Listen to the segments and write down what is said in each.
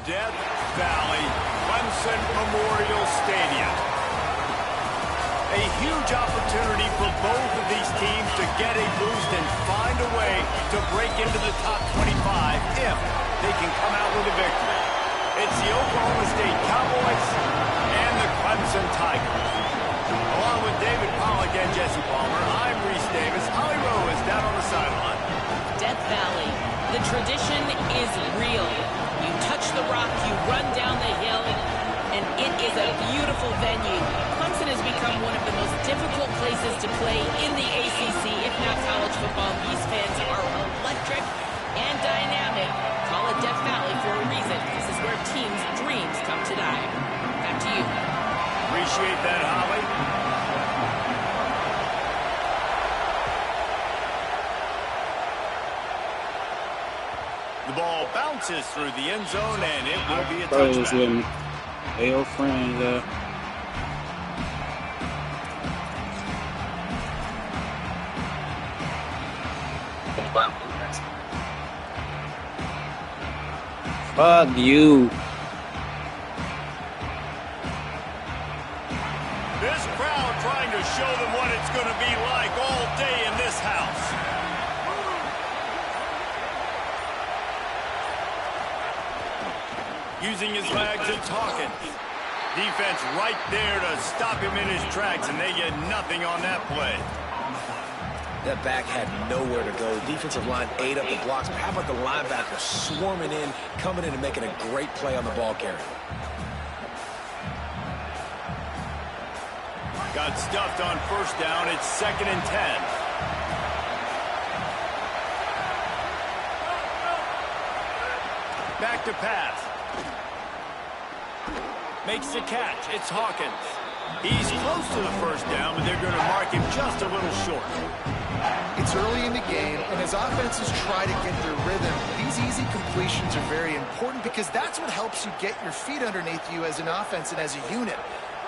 Death Valley Clemson Memorial Stadium. A huge opportunity for both of these teams to get a boost and find a way to break into the top 25 if they can come out with a victory. It's the Oklahoma State Cowboys and the Clemson Tigers. Along with David Pollack and Jesse Palmer, I'm Reese Davis. Holly Rowe is down on the sideline. Death Valley, the tradition is real. You touch the rock, you run down the hill, and it is a beautiful venue. Clemson has become one of the most difficult places to play in the ACC, if not college football. These fans are electric and dynamic. Call it Death Valley for a reason. This is where teams' dreams come to die. Back to you. Appreciate that, Holly. The ball bounces through the end zone, and it will be a touchback. Hey, old friends. Fuck you. This crowd trying to show them what it's going to be like all day in this house. Using his legs, it's Hawkins. Defense right there to stop him in his tracks, and they get nothing on that play. That back had nowhere to go. Defensive line ate up the blocks. But how about the linebacker swarming in, coming in and making a great play on the ball carrier? Got stuffed on first down. It's 2nd and 10. Back to pass. Makes the catch. It's Hawkins. He's close to the first down, but they're going to mark him just a little short. It's early in the game, and as offenses try to get their rhythm, these easy completions are very important because that's what helps you get your feet underneath you as an offense and as a unit.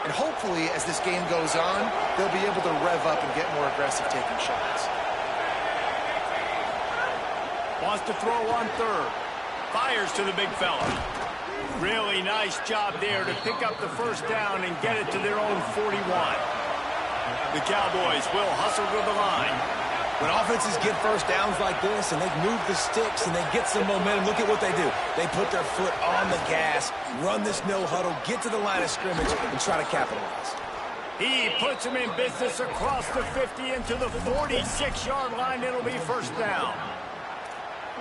And hopefully, as this game goes on, they'll be able to rev up and get more aggressive taking shots. Wants to throw on third. Fires to the big fella. Really nice job there to pick up the first down and get it to their own 41. The Cowboys will hustle to the line. When offenses get first downs like this and they move the sticks and they get some momentum, look at what they do. They put their foot on the gas, run this no huddle, get to the line of scrimmage, and try to capitalize. He puts him in business across the 50 into the 46-yard line. It'll be first down.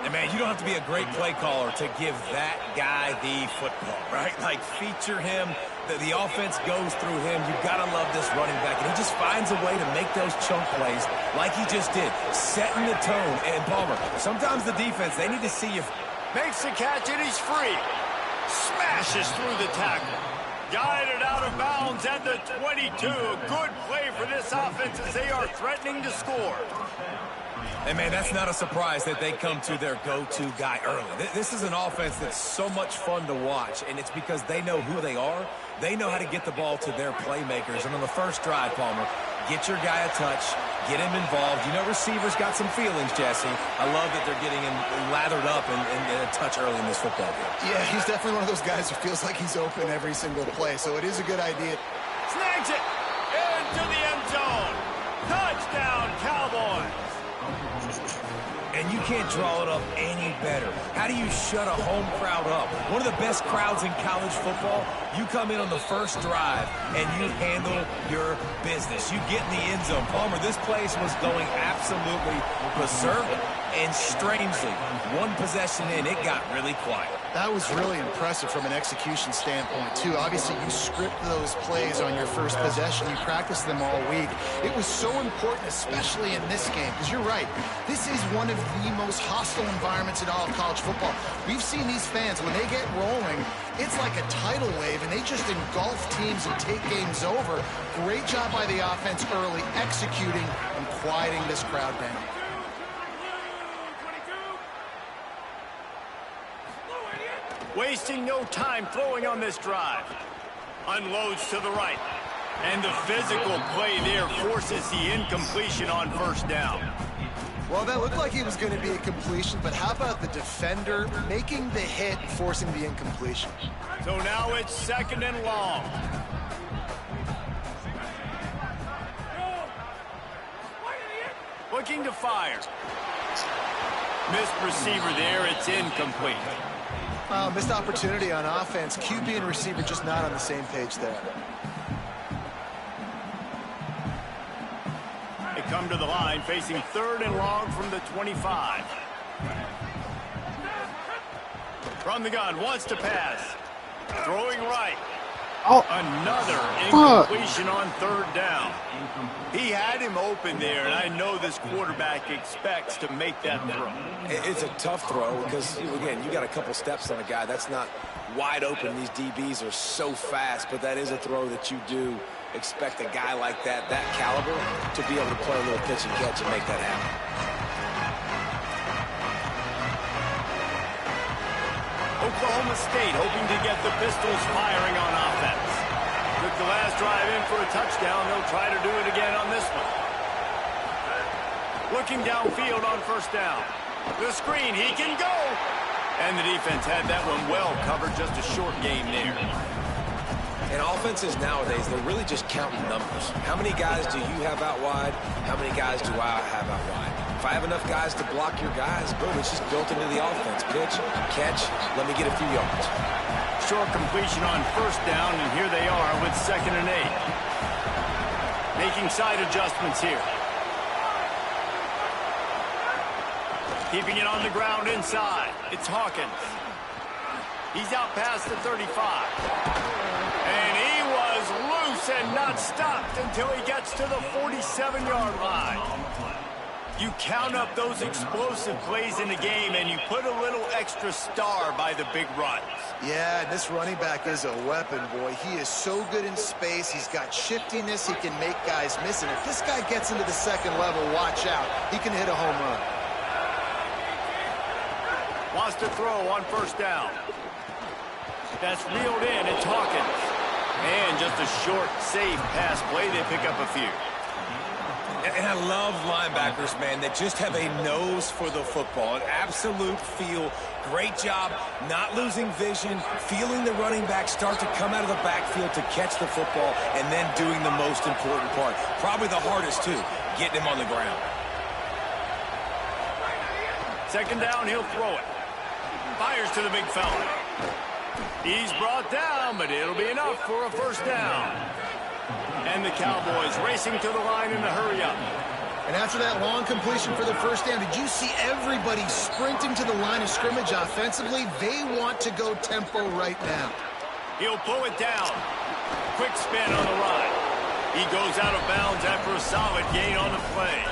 And, man, you don't have to be a great play caller to give that guy the football, right? Like, feature him. The offense goes through him. You've got to love this running back. And he just finds a way to make those chunk plays like he just did, setting the tone. And, Palmer, sometimes the defense, they need to see you. Makes the catch, and he's free. Smashes through the tackle. Guided out of bounds at the 22. A good play for this offense as they are threatening to score. And, man, that's not a surprise that they come to their go-to guy early. This is an offense that's so much fun to watch, and it's because they know who they are. They know how to get the ball to their playmakers. And on the first drive, Palmer, get your guy a touch, get him involved. You know receivers got some feelings, Jesse. I love that they're getting him lathered up and a touch early in this football game. Yeah, he's definitely one of those guys who feels like he's open every single play, so it is a good idea. Snags it into the end zone. Touchdown, Cowboys. And you can't draw it up any better. How do you shut a home crowd up? One of the best crowds in college football, you come in on the first drive and you handle your business. You get in the end zone. Palmer, this place was going absolutely berserk, and strangely, one possession in, it got really quiet. That was really impressive from an execution standpoint, too. Obviously, you script those plays on your first possession. You practice them all week. It was so important, especially in this game, because you're right. This is one of the most hostile environments in all of college football. We've seen these fans, when they get rolling, it's like a tidal wave, and they just engulf teams and take games over. Great job by the offense early, executing and quieting this crowd down. Wasting no time throwing on this drive. Unloads to the right. And the physical play there forces the incompletion on first down. Well, that looked like it was going to be a completion, but how about the defender making the hit and forcing the incompletion? So now it's 2nd and long. Looking to fire. Missed receiver there. It's incomplete. Missed opportunity on offense. QB and receiver just not on the same page there. They come to the line facing 3rd and long from the 25. From the gun, wants to pass. Throwing right. Oh, Another incompletion on 3rd down. He had him open there, and I know this quarterback expects to make that throw. It's a tough throw because, again, you got a couple steps on a guy. That's not wide open. These DBs are so fast, but that is a throw that you do expect a guy like that caliber, to be able to play a little pitch and catch and make that happen. Oklahoma State hoping to get the Pistols firing on offense. Took the last drive in for a touchdown. They'll try to do it again on this one. Looking downfield on 1st down. The screen, he can go. And the defense had that one well covered. Just a short game there. And offenses nowadays, they're really just counting numbers. How many guys do you have out wide? How many guys do I have out wide? If I have enough guys to block your guys, boom, it's just built into the offense. Pitch, catch, let me get a few yards. Short completion on 1st down, and here they are with 2nd and 8. Making side adjustments here. Keeping it on the ground inside. It's Hawkins. He's out past the 35. And he was loose and not stopped until he gets to the 47-yard line. You count up those explosive plays in the game, and you put a little extra star by the big runs. Yeah, this running back is a weapon, boy. He is so good in space. He's got shiftiness. He can make guys miss. And if this guy gets into the 2nd level, watch out. He can hit a home run. Wants to throw on 1st down. That's reeled in. It's Hawkins. And just a short, safe pass play. They pick up a few. And I love linebackers, man, that just have a nose for the football, an absolute feel. Great job not losing vision, feeling the running back start to come out of the backfield to catch the football, and then doing the most important part. Probably the hardest, too, getting him on the ground. 2nd down, he'll throw it. Fires to the big fella. He's brought down, but it'll be enough for a 1st down. And the Cowboys racing to the line in a hurry-up. And after that long completion for the 1st down, did you see everybody sprinting to the line of scrimmage offensively? They want to go tempo right now. He'll pull it down. Quick spin on the run. He goes out of bounds after a solid gain on the play.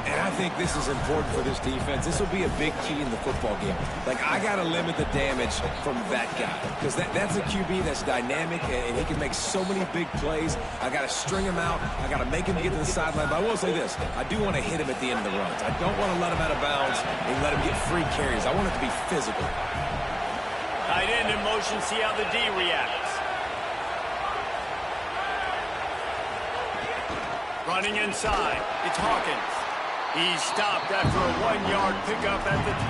And I think this is important for this defense. This will be a big key in the football game. Like, I got to limit the damage from that guy. Because that's a QB that's dynamic, and he can make so many big plays. I got to string him out. I got to make him get to the sideline. But I will say this. I do want to hit him at the end of the runs. I don't want to let him out of bounds and let him get free carries. I want it to be physical. Tight end in motion. See how the D reacts. Running inside. It's Hawkins. He's stopped after a 1-yard pickup at the 25.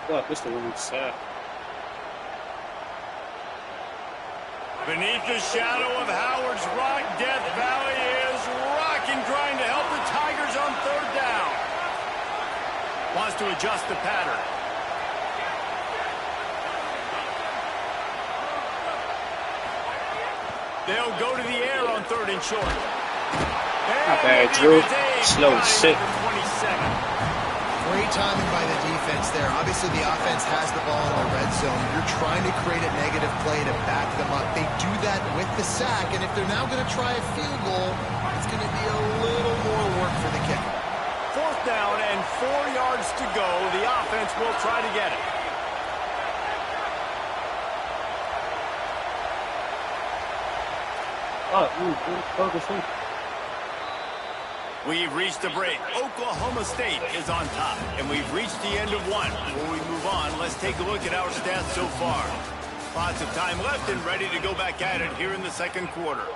God, this the one that's sad. Beneath the shadow of Howard's Rock, Death Valley is rocking, trying to help the Tigers on 3rd down. Wants to adjust the pattern. They'll go to the air on 3rd and short. Not bad, Drew. Slow sit. Great timing by the defense there. Obviously, the offense has the ball in the red zone. You're trying to create a negative play to back them up. They do that with the sack, and if they're now going to try a field goal, it's going to be a little more work for the kicker. 4th down and 4 yards to go. The offense will try to get it. Oh, focus in. We've reached the break. Oklahoma State is on top, and we've reached the end of one. Before we move on, let's take a look at our stats so far. Lots of time left and ready to go back at it here in the second quarter.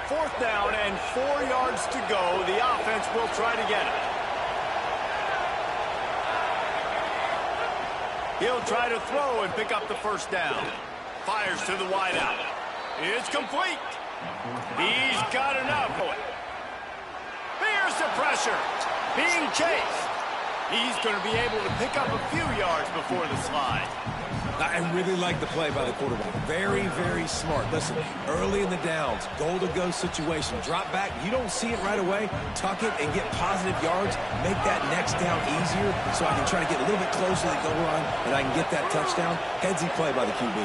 Fourth down and 4 yards to go. The offense will try to get it. He'll try to throw and pick up the first down. Fires to the wideout. It's complete. He's got enough. Here's the pressure. Being chased. He's going to be able to pick up a few yards before the slide. I really like the play by the quarterback. Very, very smart. Listen, early in the downs, goal-to-go situation. Drop back. You don't see it right away. Tuck it and get positive yards. Make that next down easier so I can try to get a little bit closer to the goal line and I can get that touchdown. Headsy play by the QB.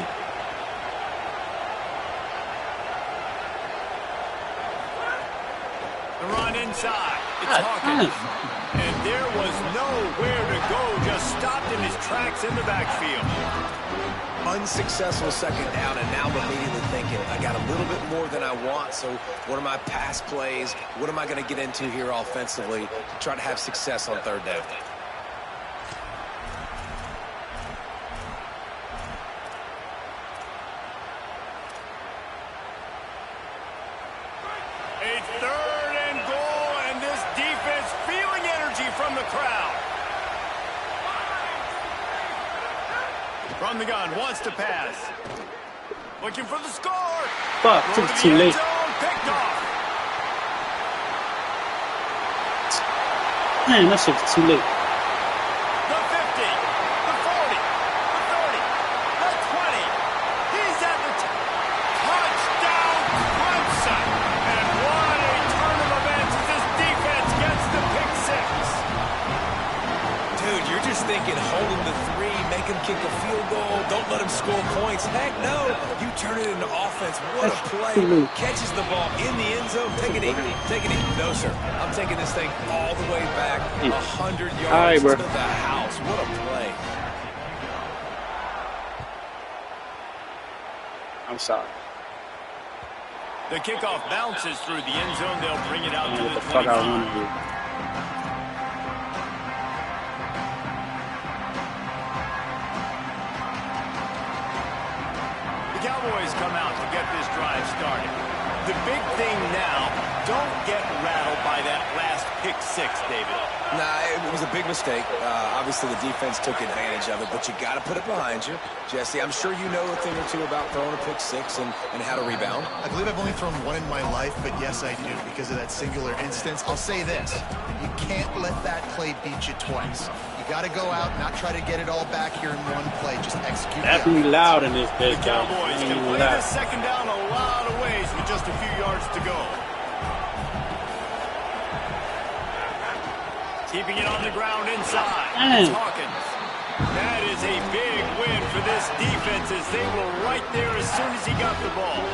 The run inside. It's Hawkins. And there was nowhere to go. Just stopped in his tracks in the backfield. Unsuccessful second down, and now I'm immediately thinking, I got a little bit more than I want, so what are my pass plays? What am I going to get into here offensively to try to have success on third down? A third and goal, and this defense feeling energy from the crowd. From the gun, wants to pass. Looking for the score. Fuck, took it too late. Picked off. Man, that shit was too late. The 50, the 40, the 30, the 20. He's at the touchdown Clemson. And what a turn of events as this defense gets the pick six. Dude, you're just thinking, hold him to 3, make him kick a field goal, don't let him score points. Heck no, you turn it into offense. What a play. Catches the ball in the end zone. Take it easy. Take it easy. No, sir. I'm taking this thing all the way back 100 yards to the house. What a play. I'm sorry. The kickoff bounces through the end zone. They'll bring it out to What the the fuck I 25. want to do. Cowboys come out to get this drive started. The big thing now, don't get rattled by that last pick six, David. Nah, it was a big mistake. Obviously, the defense took advantage of it, but you got to put it behind you. Jesse, I'm sure you know a thing or two about throwing a pick six and how to rebound. I believe I've only thrown one in my life, but yes, I do because of that singular instance. I'll say this. You can't let that play beat you twice. You got to go out, not try to get it all back here in one play. Just execute. Definitely loud in this The bitch. Cowboys can play this second down a lot of ways with just a few yards to go. Keeping it on the ground inside. It's Hawkins. That is a big win for this defense as they were right there as soon as he got the ball.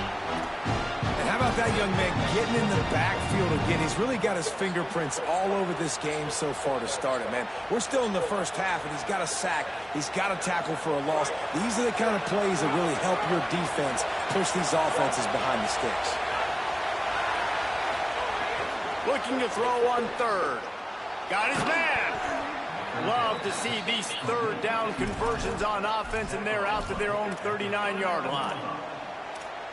And how about that young man getting in the backfield again? He's really got his fingerprints all over this game so far to start it, man. We're still in the first half, and he's got a sack. He's got a tackle for a loss. These are the kind of plays that really help your defense push these offenses behind the sticks. Looking to throw on third. Got his man. Love to see these third down conversions on offense, and they're out to their own 39-yard line.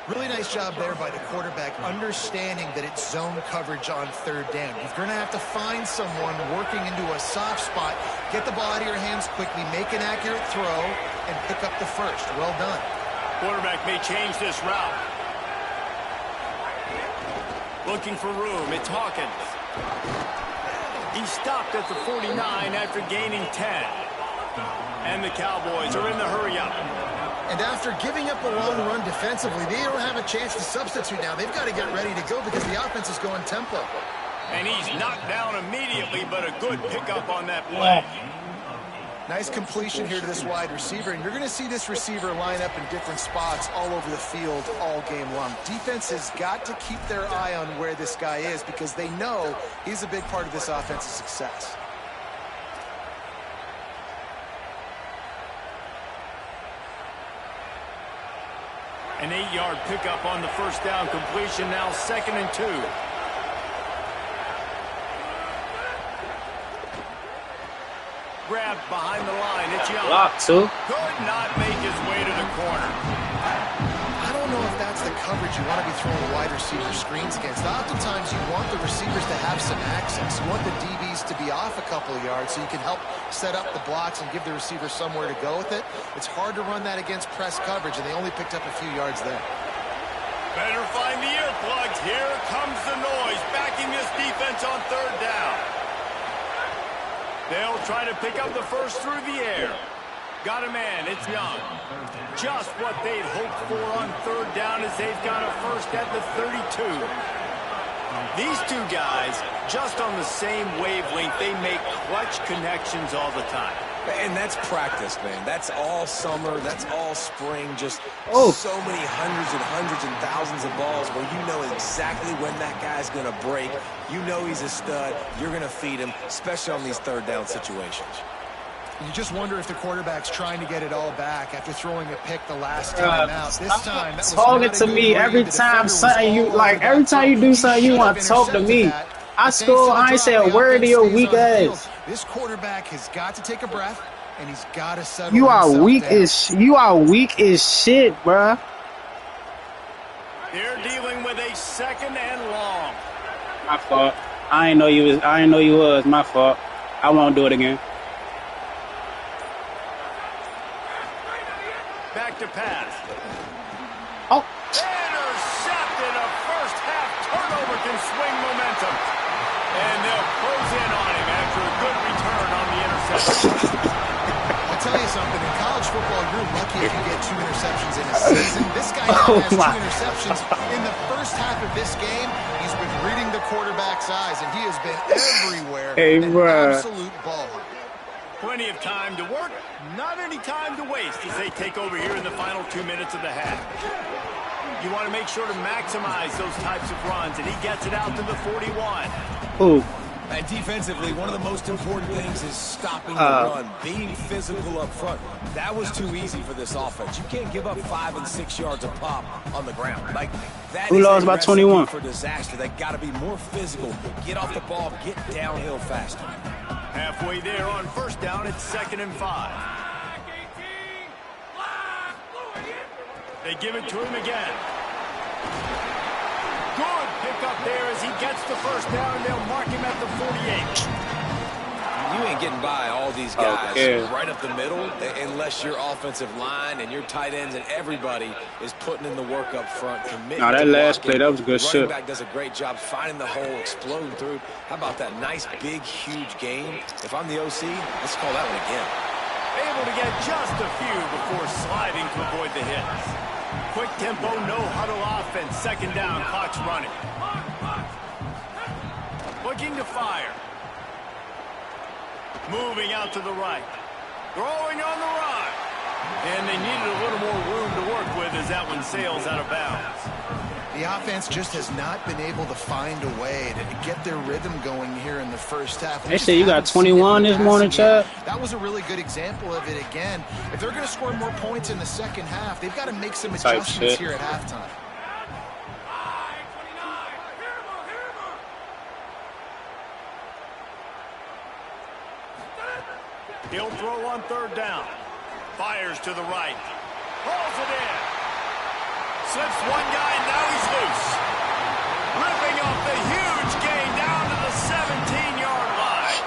Really nice job there by the quarterback, understanding that it's zone coverage on third down. You're going to have to find someone working into a soft spot, get the ball out of your hands quickly, make an accurate throw, and pick up the first. Well done. Quarterback may change this route. Looking for room. It's Hawkins. He stopped at the 49 after gaining 10. And the Cowboys are in the hurry-up. And after giving up a long run defensively, they don't have a chance to substitute now. They've got to get ready to go because the offense is going tempo. And he's knocked down immediately, but a good pickup on that play. Nice completion here to this wide receiver, and you're going to see this receiver line up in different spots all over the field all game long. Defense has got to keep their eye on where this guy is because they know he's a big part of this offense's success. An 8-yard pickup on the first down completion, now 2nd and 2. Grabbed behind the line, it's Young. Block, too. Could not make his way to the corner. I don't know if that's the coverage you want to be throwing wide receiver screens against. Oftentimes, you want the receivers to have some access. You want the DBs to be off a couple of yards so you can help set up the blocks and give the receiver somewhere to go with it. It's hard to run that against press coverage, and they only picked up a few yards there. Better find the earplugs. Here comes the noise, backing this defense on 3rd down. They'll try to pick up the first through the air. Got a man, it's Young. Just what they'd hoped for on 3rd down as they've got a first at the 32. These two guys, just on the same wavelength, they make clutch connections all the time. And that's practice, man. That's all summer. That's all spring. Just so many hundreds and thousands of balls where you know exactly when that guy's going to break. You know he's a stud. You're going to feed him, especially on these 3rd down situations. You just wonder if the quarterback's trying to get it all back after throwing a pick the last time out. This time, that was talking to me every time something you like. Every time you do something, you want to talk to me. I score. I ain't say a word to your weak ass. This quarterback has got to take a breath, and he's got to settle. You are weak as shit, bruh. They're dealing with a 2nd and long. My fault. I ain't know you was. My fault. I won't do it again. Back to pass. Oh. Intercepted. A first-half turnover can swing momentum. And they'll close in on him after a good return on the interception. I'll tell you something. In college football, you're lucky if you get 2 interceptions in a season. This guy now has 2 interceptions. In the first half of this game, he's been reading the quarterback's eyes, and he has been everywhere. Hey, an absolute ball. Plenty of time to work, not any time to waste as they take over here in the final 2 minutes of the half. You want to make sure to maximize those types of runs, and he gets it out to the 41. Ooh. And defensively, one of the most important things is stopping the run, being physical up front. That was too easy for this offense. You can't give up 5 and 6 yards a pop on the ground. Like that. Who lost by 21? For disaster, they got to be more physical. Get off the ball, get downhill faster. Halfway there on 1st down, it's 2nd and 5. They give it to him again. Good pick up there as he gets the first down, and they'll mark him at the 48. You ain't getting by all these guys right up the middle unless your offensive line and your tight ends and everybody is putting in the work up front. Now that last play, that was a good shit. Running back does a great job finding the hole, exploding through. How about that nice, big, huge gain? If I'm the OC, let's call that one again. Able to get just a few before sliding to avoid the hits. Quick tempo, no huddle offense. 2nd down, clock's running. Looking to fire. Moving out to the right. Throwing on the run. And they needed a little more room to work with as that one sails out of bounds. The offense just has not been able to find a way to get their rhythm going here in the first half. They say you got 21 this morning, Chad. That was a really good example of it again. If they're going to score more points in the second half, they've got to make some adjustments here at halftime. He'll throw on 3rd down. Fires to the right. Rolls it in. Slips one guy, now he's loose. Ripping off the huge gain down to the 17-yard line.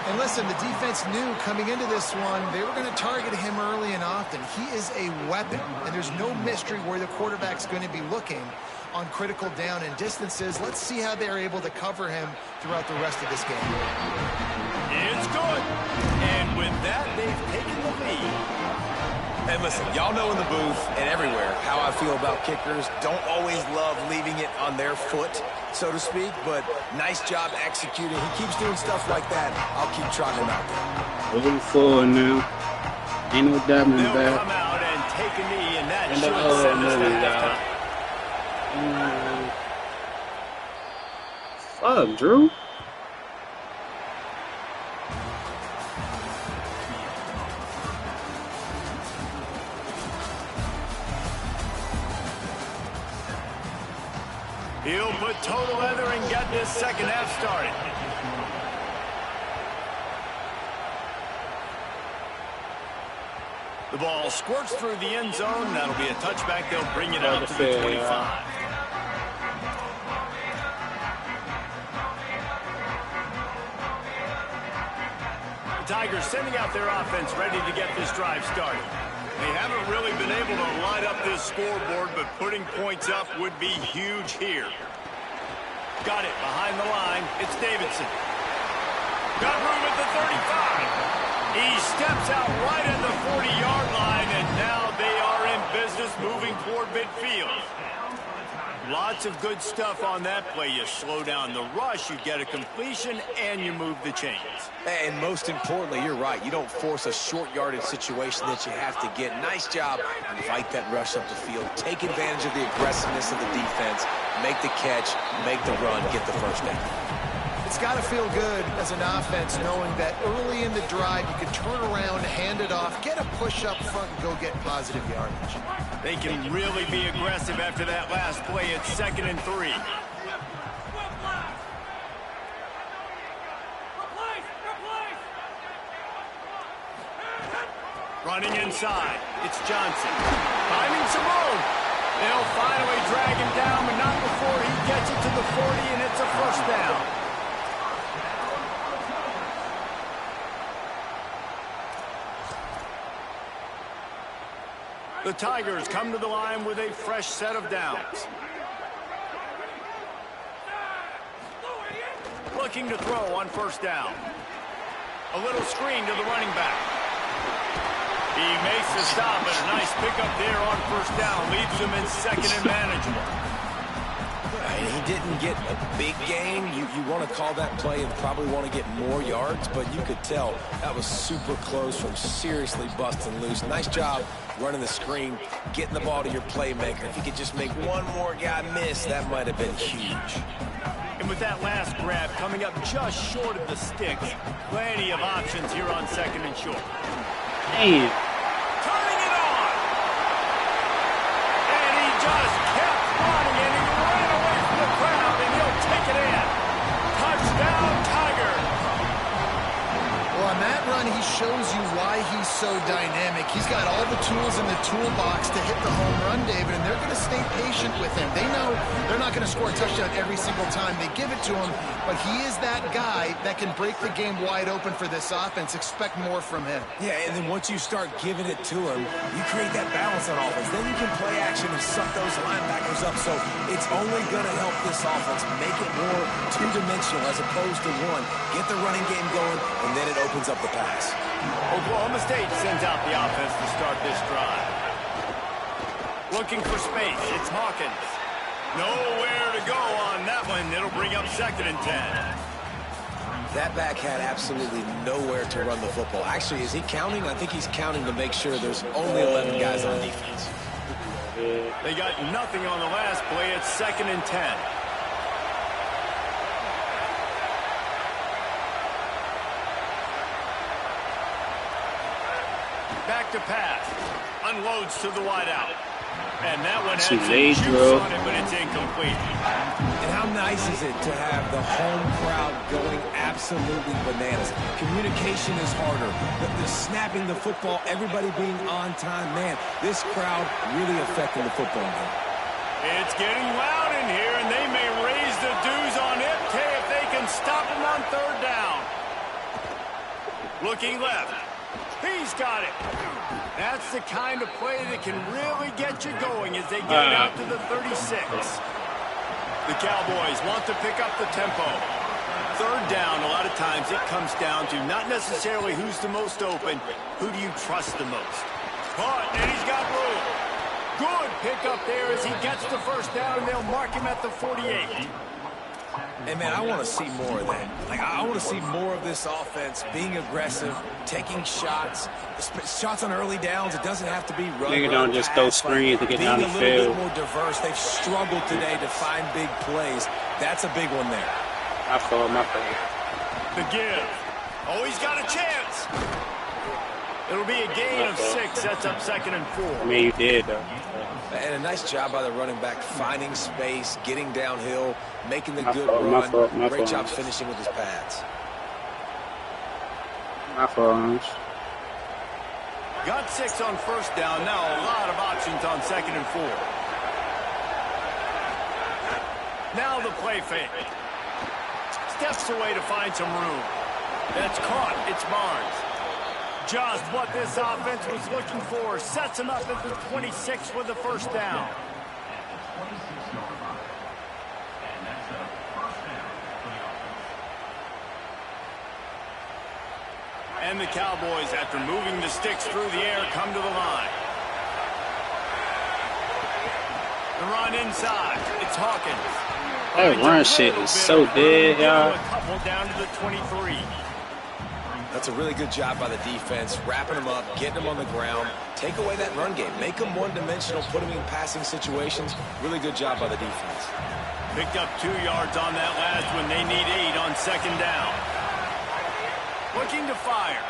And listen, the defense knew coming into this one, they were going to target him early and often. He is a weapon, and there's no mystery where the quarterback's going to be looking on critical down and distances. Let's see how they're able to cover him throughout the rest of this game. It's good. And with that, they've taken the lead. And listen, y'all know in the booth and everywhere how I feel about kickers. Don't always love leaving it on their foot, so to speak, but nice job executing. He keeps doing stuff like that. I'll keep trotting him out there. Moving forward now. Ain't no doubt in They'll that. come out and take a knee, and that And should the send us moving to halftime. Fuck, Drew. He'll put total leather and get this second half started. The ball squirts through the end zone. That'll be a touchback. They'll bring it out to the 25. The Tigers sending out their offense ready to get this drive started. They haven't really been able to light up this scoreboard, but putting points up would be huge here. Got it behind the line. It's Davidson. Got room at the 35. He steps out right at the 40-yard line, and now they are in business moving toward midfield. Lots of good stuff on that play. You slow down the rush, you get a completion, and you move the chains. And most importantly, you're right. You don't force a short yardage situation that you have to get. Nice job. Fight that rush up the field. Take advantage of the aggressiveness of the defense. Make the catch, make the run, get the first down. It's got to feel good as an offense knowing that early in the drive you can turn around, hand it off, get a push up front, and go get positive yardage. They can really be aggressive after that last play. It's 2nd and 3. Running inside. It's Johnson. Finding some room. They'll finally drag him down, but not before he gets it to the 40, and it's a first down. The Tigers come to the line with a fresh set of downs. Looking to throw on first down. A little screen to the running back. He makes the stop, and a nice pickup there on first down. Leaves him in 2nd and manageable. He didn't get a big gain. You want to call that play and probably want to get more yards, but you could tell that was super close from seriously busting loose. Nice job running the screen, getting the ball to your playmaker. If you could just make one more guy miss, that might have been huge. And with that last grab coming up just short of the sticks, plenty of options here on 2nd and short. Damn. Turning it on! And he just kept running, and he ran away from the crowd, and he'll take it in. Touchdown, Tiger! Well, on that run, he shows you why he's so dynamic. He's got all the tools in the toolbox to hit the home run, David, and they're going to stay patient with him. They know they're not going to score a touchdown every single time they give it to him, but he is that guy that can break the game wide open for this offense. Expect more from him. Yeah, and then once you start giving it to him, you create that balance on offense. Then you can play action and suck those linebackers up, so it's only going to help this offense make it more two-dimensional as opposed to one. Get the running game going, and then it opens up the pass. Oklahoma State sends out the offense to start this drive. Looking for space. It's Hawkins. Nowhere to go on that one. It'll bring up 2nd and 10. That back had absolutely nowhere to run the football. Actually, is he counting? I think he's counting to make sure there's only 11 guys on defense. They got nothing on the last play. It's 2nd and 10. Back to pass. Unloads to the wideout. And that one has some juice on it, but it's incomplete. And how nice is it to have the home crowd going absolutely bananas? Communication is harder. The snapping the football, everybody being on time. Man, this crowd really affecting the football game. It's getting loud in here, and they may raise the dues on MK if they can stop him on 3rd down. Looking left. He's got it. That's the kind of play that can really get you going as they get it out to the 36. The Cowboys want to pick up the tempo. 3rd down, a lot of times it comes down to not necessarily who's the most open, who do you trust the most. Caught, and he's got room. Good pickup there as he gets the first down, and they'll mark him at the 48. And, man, I want to see more of that. Like, I want to see more of this offense being aggressive, taking shots. Shots on early downs. It doesn't have to be run. Nigga don't just throw screens to get down the field. Being a little bit more diverse. They've struggled today to find big plays. That's a big one there. I saw my face. The give. Oh, he's got a chance. It'll be a gain of 6. That's up 2nd and 4. I mean, you did, though. And a nice job by the running back, finding space, getting downhill, making the good run. Great job finishing with his pads. My fault. Got 6 on first down. Now a lot of options on 2nd and 4. Now the play fake. Steps away to find some room. That's caught. It's Barnes. Just what this offense was looking for. Sets him up at the 26 for the first down. And the Cowboys, after moving the sticks through the air, come to the line. The run inside. It's Hawkins. That run shit is so dead, y'all. A couple down to the 23. That's a really good job by the defense, wrapping them up, getting them on the ground, take away that run game, make them one-dimensional, put them in passing situations. Really good job by the defense. Picked up 2 yards on that last one. They need 8 on 2nd down. Looking to fire.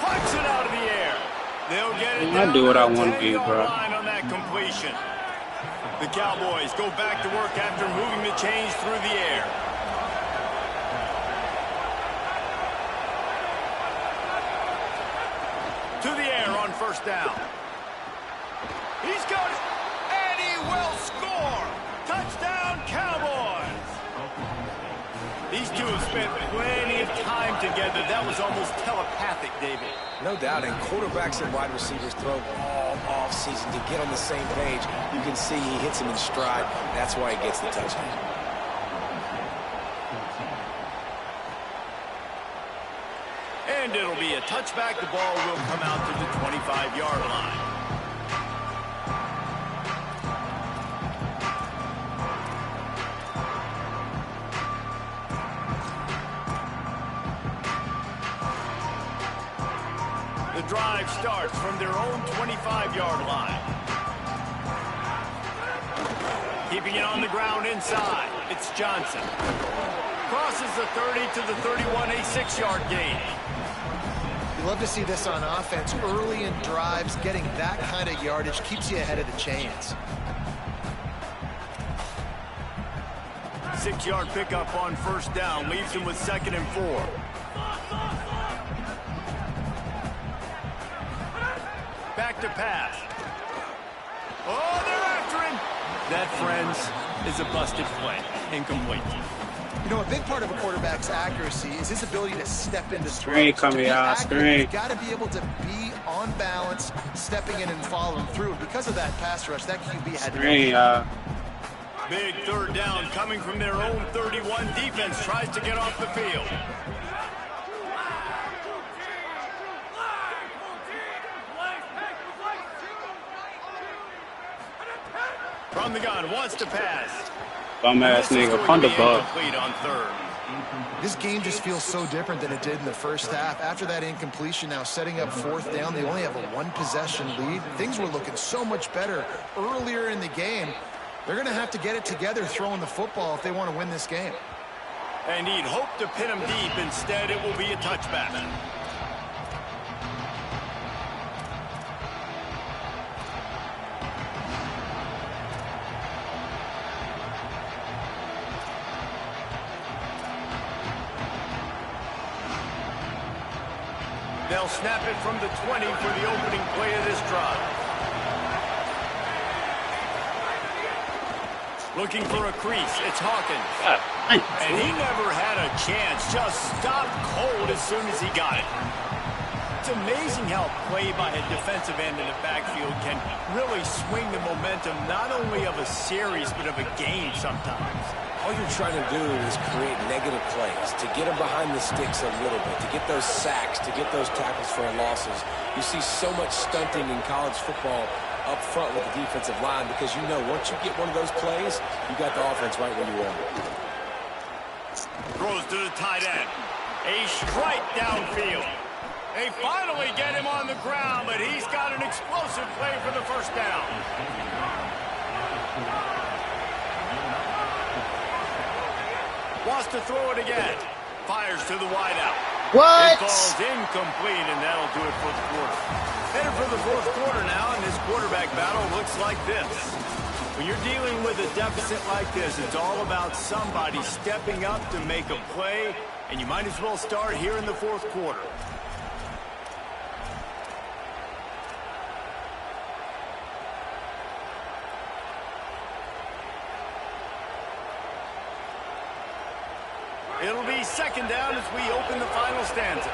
Pucks it out of the air. They'll get it down. I do what I want to do, bro. Line on that completion. The Cowboys go back to work after moving the chains through the air. To the air on first down. He's got it, and he will score. Touchdown, Cowboys. These two have spent plenty of time together. That was almost telepathic, David. No doubt, and quarterbacks and wide receivers throw all off-season to get on the same page. You can see he hits him in stride. That's why he gets the touchdown. And it'll be a touchback. The ball will come out to the 25-yard line. The drive starts from their own 25-yard line. Keeping it on the ground inside. It's Johnson. Crosses the 30 to the 31, a 6-yard gain. You love to see this on offense. Early in drives, getting that kind of yardage keeps you ahead of the chains. 6-yard pickup on first down. Leaves him with 2nd and 4. Back to pass. Oh, they're after him. That, friends, is a busted play. Incomplete. You know, a big part of a quarterback's accuracy is his ability to step into Screen coming out, screen. You've got to be able to be on balance, stepping in and following through. Because of that pass rush, that QB had Screen, Big 3rd down coming from their own 31. Defense tries to get off the field. From the gun, wants to pass. Bum ass nigga, punt the ball. On 3rd. This game just feels so different than it did in the first half. After that incompletion, now setting up 4th down, they only have a 1-possession lead. Things were looking so much better earlier in the game. They're going to have to get it together throwing the football if they want to win this game. And he'd hope to pin him deep. Instead, it will be a touchback. They'll snap it from the 20 for the opening play of this drive. Looking for a crease. It's Hawkins. And he never had a chance. Just stopped cold as soon as he got it. It's amazing how play by a defensive end in the backfield can really swing the momentum not only of a series but of a game sometimes. All you're trying to do is create negative plays, to get them behind the sticks a little bit, to get those sacks, to get those tackles for losses. You see so much stunting in college football up front with the defensive line because you know once you get one of those plays, you got the offense right where you want it. Throws to the tight end. A strike downfield. They finally get him on the ground, but he's got an explosive play for the first down. Wants to throw it again. Fires to the wideout. What? It falls incomplete, and that'll do it for the quarter. Headed for the fourth quarter now, and this quarterback battle looks like this. When you're dealing with a deficit like this, it's all about somebody stepping up to make a play, and you might as well start here in the fourth quarter. It'll be second down as we open the final stanza.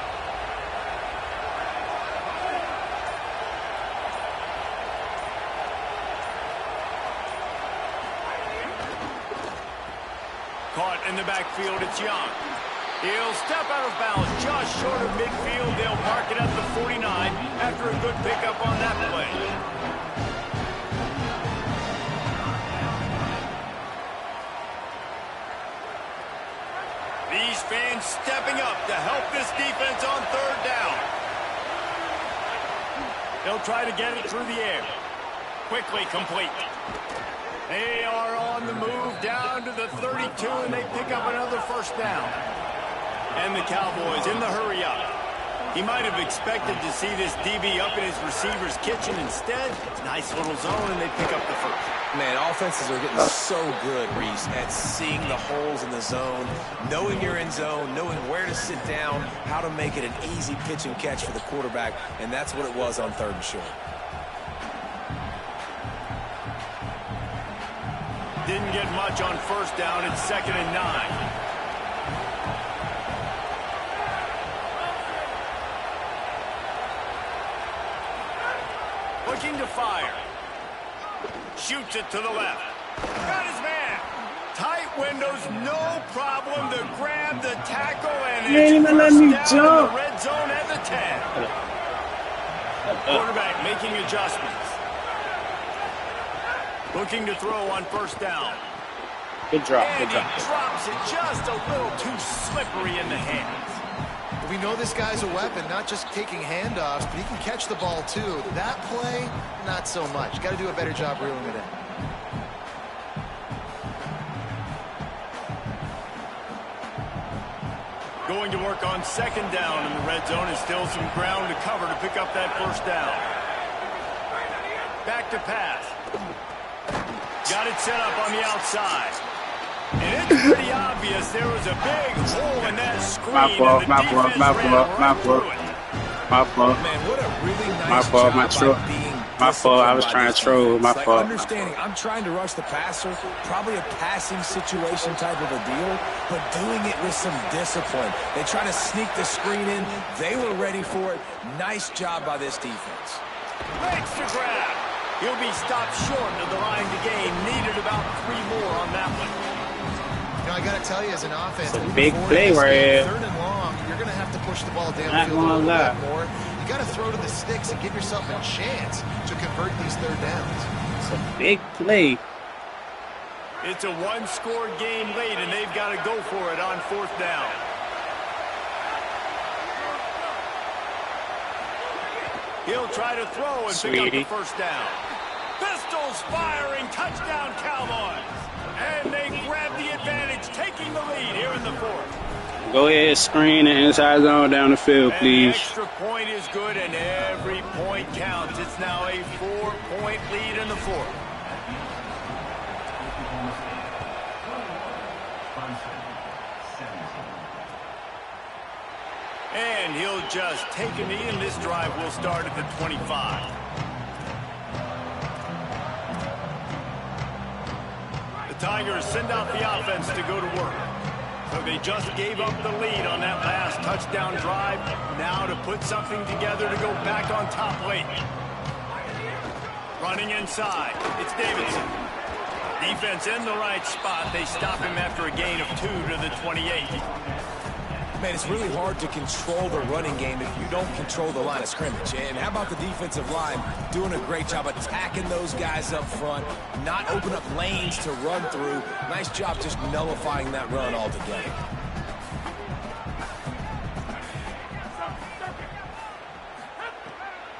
Caught in the backfield, it's Young. He'll step out of bounds just short of midfield. They'll mark it at the 49 after a good pickup on that play. These fans stepping up to help this defense on third down. They'll try to get it through the air. Quickly complete. They are on the move down to the 32, and they pick up another first down. And the Cowboys in the hurry up. He might have expected to see this DB up in his receiver's kitchen. Instead, nice little zone, and they pick up the first. Man, offenses are getting so good, Reese, at seeing the holes in the zone, knowing you're in zone, knowing where to sit down, how to make it an easy pitch and catch for the quarterback, and that's what it was on third and short. Didn't get much on first down. It's 2nd and 9. Looking to fire. Shoots it to the left. Got his man. Tight windows, no problem to grab the tackle, and it's first down in the red zone at the 10. Quarterback making adjustments. Looking to throw on first down. Good drop, and good drop. he drops it just a little too slippery in the hands. We know this guy's a weapon, not just taking handoffs, but he can catch the ball too. That play, not so much. Got to do a better job reeling it in. Going to work on second down in the red zone, and still some ground to cover to pick up that first down. Back to pass. Got it set up on the outside. And it's pretty obvious there was a big hole in that screen. My fault. Man, what a really nice My fault. job by being My fault. I was trying to troll. My like fault. Understanding, I'm trying to rush the passer, probably a passing situation type of a deal, but doing it with some discipline. They try to sneak the screen in. They were ready for it. Nice job by this defense. Makes the grab. He'll be stopped short of the line to gain. Needed about 3 more on that one. You know, I got to tell you, as an offense, It's a big play right here. Third and long, you're going to have to push the ball Not downfield a gonna little lie. bit more. You got to throw to the sticks and give yourself a chance to convert these third downs. It's a big play. It's a one-score game late, and they've got to go for it on fourth down. He'll try to throw and pick up the first down. Pistols firing, touchdown Cowboys. And they grab the advantage, taking the lead here in the fourth. Go ahead, screen and inside zone down the field, And please. the extra point is good, and every point counts. It's now a 4-point lead in the fourth. And he'll just take a knee, and this drive will start at the 25. The Tigers send out the offense to go to work. So they just gave up the lead on that last touchdown drive. Now to put something together to go back on top late. Running inside, it's Davidson. Defense in the right spot. They stop him after a gain of 2 to the 28. Man, it's really hard to control the running game if you don't control the line of scrimmage. And how about the defensive line doing a great job attacking those guys up front, not open up lanes to run through. Nice job just nullifying that run altogether.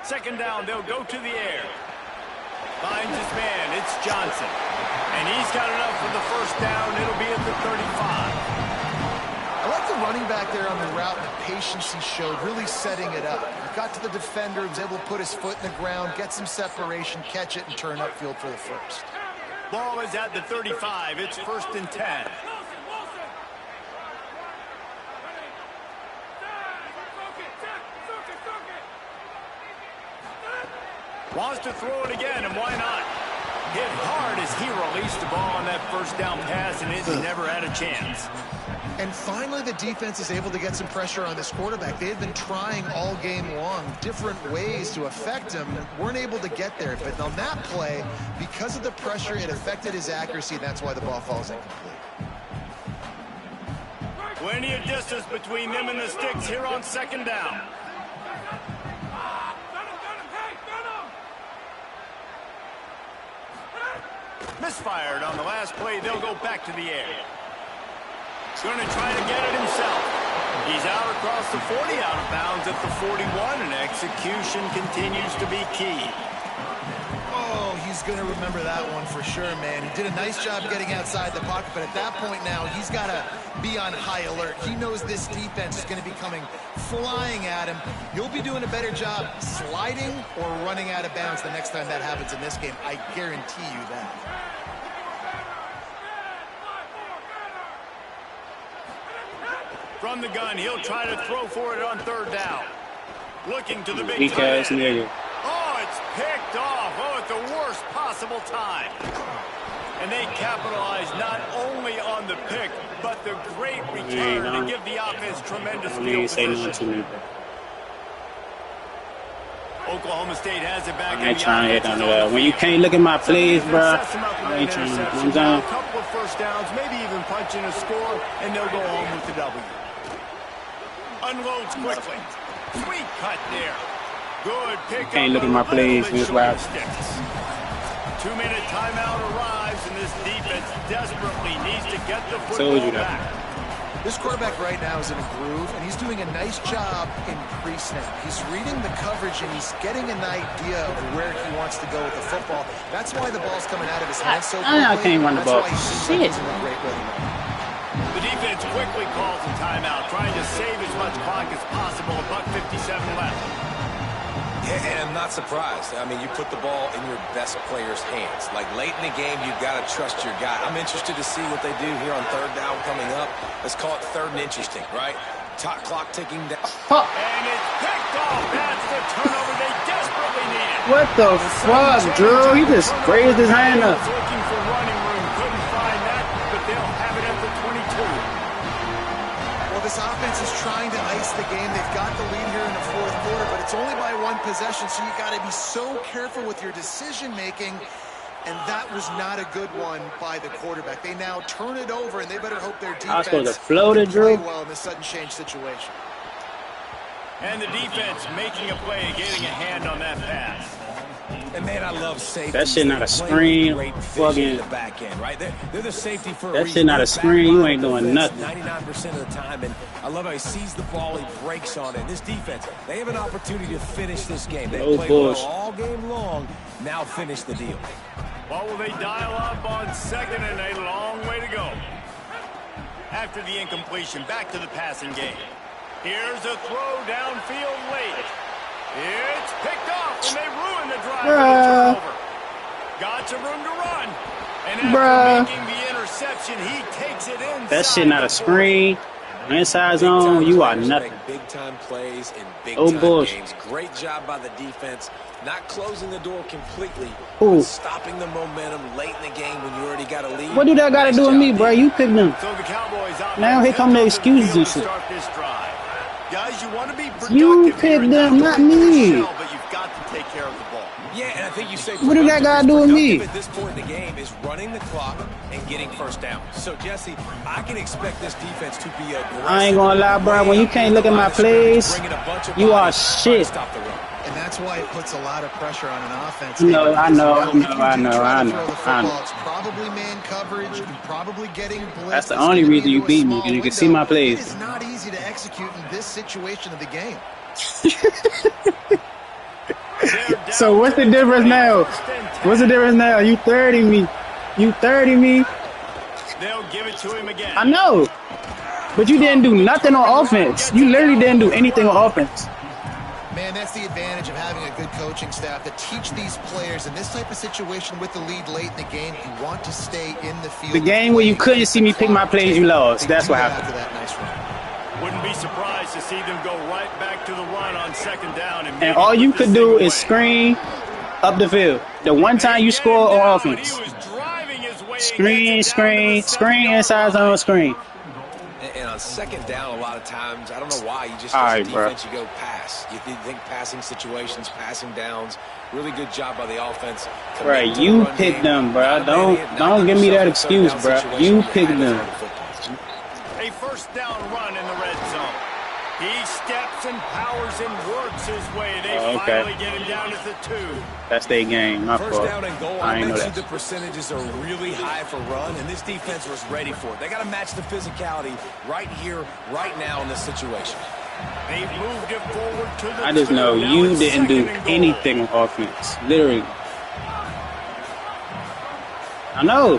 Second down, they'll go to the air. Finds his man, it's Johnson. And he's got enough for the first down. It'll be at the 35. I like the running back there on the route and the patience he showed, really setting it up. got to the defender, was able to put his foot in the ground, get some separation, catch it, and turn upfield for the first. Ball is at the 35. It's 1st and 10. Wants to throw it again, and why not? Hit hard as he released the ball on that first down pass, and it never had a chance. And finally, the defense is able to get some pressure on this quarterback. They had been trying all game long different ways to affect him, weren't able to get there. But on that play, because of the pressure, it affected his accuracy, and that's why the ball falls incomplete. Plenty of distance between them and the sticks here on 2nd down. Misfired on the last play. They'll go back to the air. He's going to try to get it himself. He's out across the 40, out of bounds at the 41, and execution continues to be key. Oh, he's going to remember that one for sure, man. He did a nice job getting outside the pocket, but at that point now, he's got to be on high alert. He knows this defense is going to be coming flying at him. You'll be doing a better job sliding or running out of bounds the next time that happens in this game. I guarantee you that. From the gun, he'll try to throw for it on 3rd down. Looking to the big Weak ass time. nigga. Oh, it's picked off. Oh, at the worst possible time. And they capitalize not only on the pick, but the great return to give the offense tremendous field position. Oklahoma State has it back. I ain't trying to hit under that. When you can't look at my plays, bro, I ain't trying to. I'm down. A couple of first downs, maybe even punching a score, and they'll go home with the W. Unloads quickly. Sweet cut there. Good pick. Can't look at my plays, Miss Rob. 2-minute timeout arrives, and this defense desperately needs to get the Told you football that. back. This quarterback right now is in a groove, and he's doing a nice job in pre-snap. He's reading the coverage, and he's getting an idea of where he wants to go with the football. That's why the ball's coming out of his hands so quickly. I can't run the ball. That's why he seems like he's in a great rhythm. The defense quickly calls a timeout, trying to save as much clock as possible. $1:57 left. Yeah, and I'm not surprised. I mean, you put the ball in your best player's hands. Like, late in the game, you've got to trust your guy. I'm interested to see what they do here on 3rd down coming up. Let's call it 3rd and interesting, right? Top clock ticking down. And it's picked off. That's the turnover they desperately needed. What the fuck, Drew? He just raised his hand up. Looking for running room. Couldn't find that, but they'll have it at the 22. Well, this offense is trying to ice the game. They've got the lead here in the 4th quarter, but it's only by 1 possession, so you got to be so careful with your decision-making, and that was not a good one by the quarterback. They now turn it over, and they better hope their defense I was supposed to float it, Drew. play well in this sudden change situation. And the defense making a play, getting a hand on that pass. And man, I love safety. That shit not a screen. Fucking the back end, right? They're the safety for that shit not a screen. You ain't doing nothing. 99% of the time, and I love how he sees the ball, he breaks on it. This defense, they have an opportunity to finish this game. They played well all game long. Now finish the deal. Well, will they dial up on 2nd and a long way to go? After the incompletion, back to the passing game. Here's a throw downfield late. It's picked off, and they ruin the drive with a turnover. Got some room to run. And after making the interception, he takes it inside. That shit not a screen. Inside zone, you are nothing. Big time plays in big time games. Great job by the defense, not closing the door completely, but stopping the momentum late in the game when you already got a lead. What do that got to do with me, bro? You picked them. So the Cowboys out now here come the excuses and shit. Guys, you want to be productive. You picked them, not me. But you've got to take care of the ball. Yeah, and I think you say what do that got to do with me? At this point in the game is running the clock and getting first down. So Jesse, I can expect this defense to be aggressive. I ain't gonna lie, bro. When you can't look at my plays, you are shit. And that's why it puts a lot of pressure on an offense. No, I know. It's probably man coverage. You're probably getting blitzed. That's the only reason you beat me, because you can see my plays. It is not easy to execute in this situation of the game. So what's the difference now? What's the difference now? You 30 me. You 30 me. They'll give it to him again. I know. But you didn't do nothing on offense. You literally didn't do anything on offense. man, that's the advantage of having a good coaching staff to teach these players in this type of situation with the lead late in the game. You want to stay in the field. The game where you couldn't see me pick my plays, you lost. That's what happened. After that nice run. Wouldn't be surprised to see them go right back to the run on second down. And all you could do is screen up the field. The one time you score on offense. Screen inside zone screen. And on second down, a lot of times, I don't know why, you just as a defense, you go pass. You think passing situations, passing downs, really good job by the offense. Right, you picked them, bro. Don't give me that excuse, bro. You picked them. A first down run in the red zone. He steps and powers and works his way. They finally get him down at the 2. That's their game. My First fault. down and goal. I I ain't know mentioned that. the percentages are really high for run, and this defense was ready for it. They got to match the physicality right here, right now in this situation. They moved it forward to the I just 2. know Now you it's didn't do second and goal. anything on offense. Literally. I know.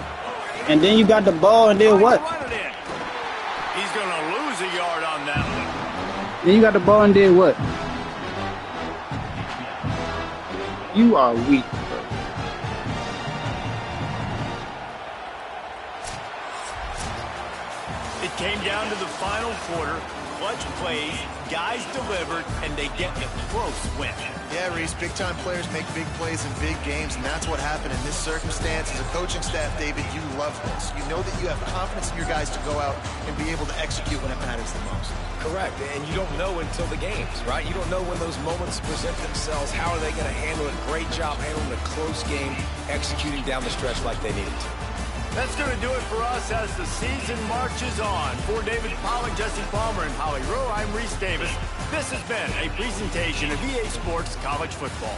And then you got the ball, and then what? Run it in. He's going to lose a yard on that one. Then you got the ball, and then what? You are weak, bro. It came down to the final quarter. Clutch plays, guys delivered, and they get a close win. Yeah, Reese, big-time players make big plays in big games, and that's what happened in this circumstance. As a coaching staff, David, you love this. You know that you have confidence in your guys to go out and be able to execute when it matters the most. Correct, and you don't know until the games, right? You don't know when those moments present themselves. How are they going to handle it? Great job handling a close game, executing down the stretch like they needed to. That's going to do it for us as the season marches on. For David Pollack, Jesse Palmer, and Holly Rowe, I'm Reese Davis. This has been a presentation of EA Sports College Football.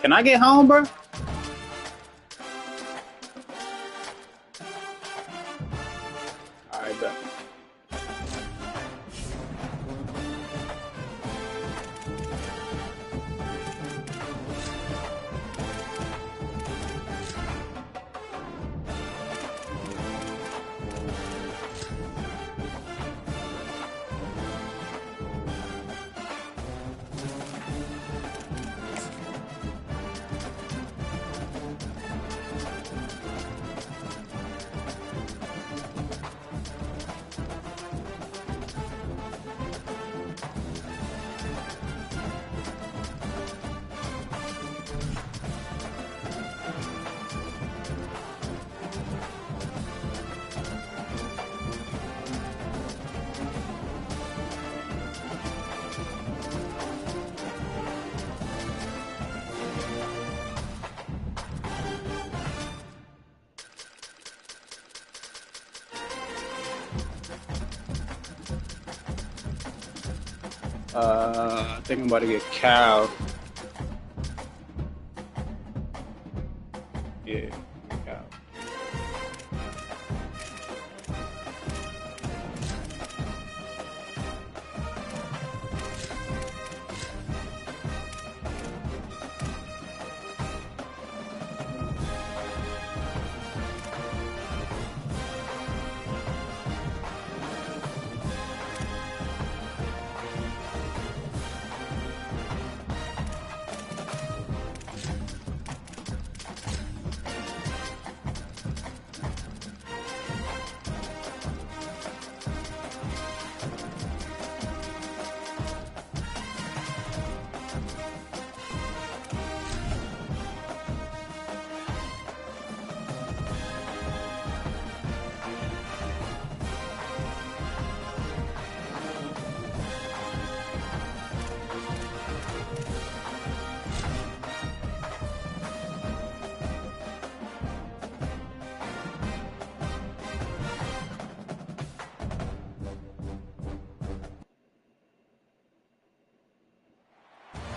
Can I get home, bro? Alright, bet. I think I'm about to get cow. Yeah, cow.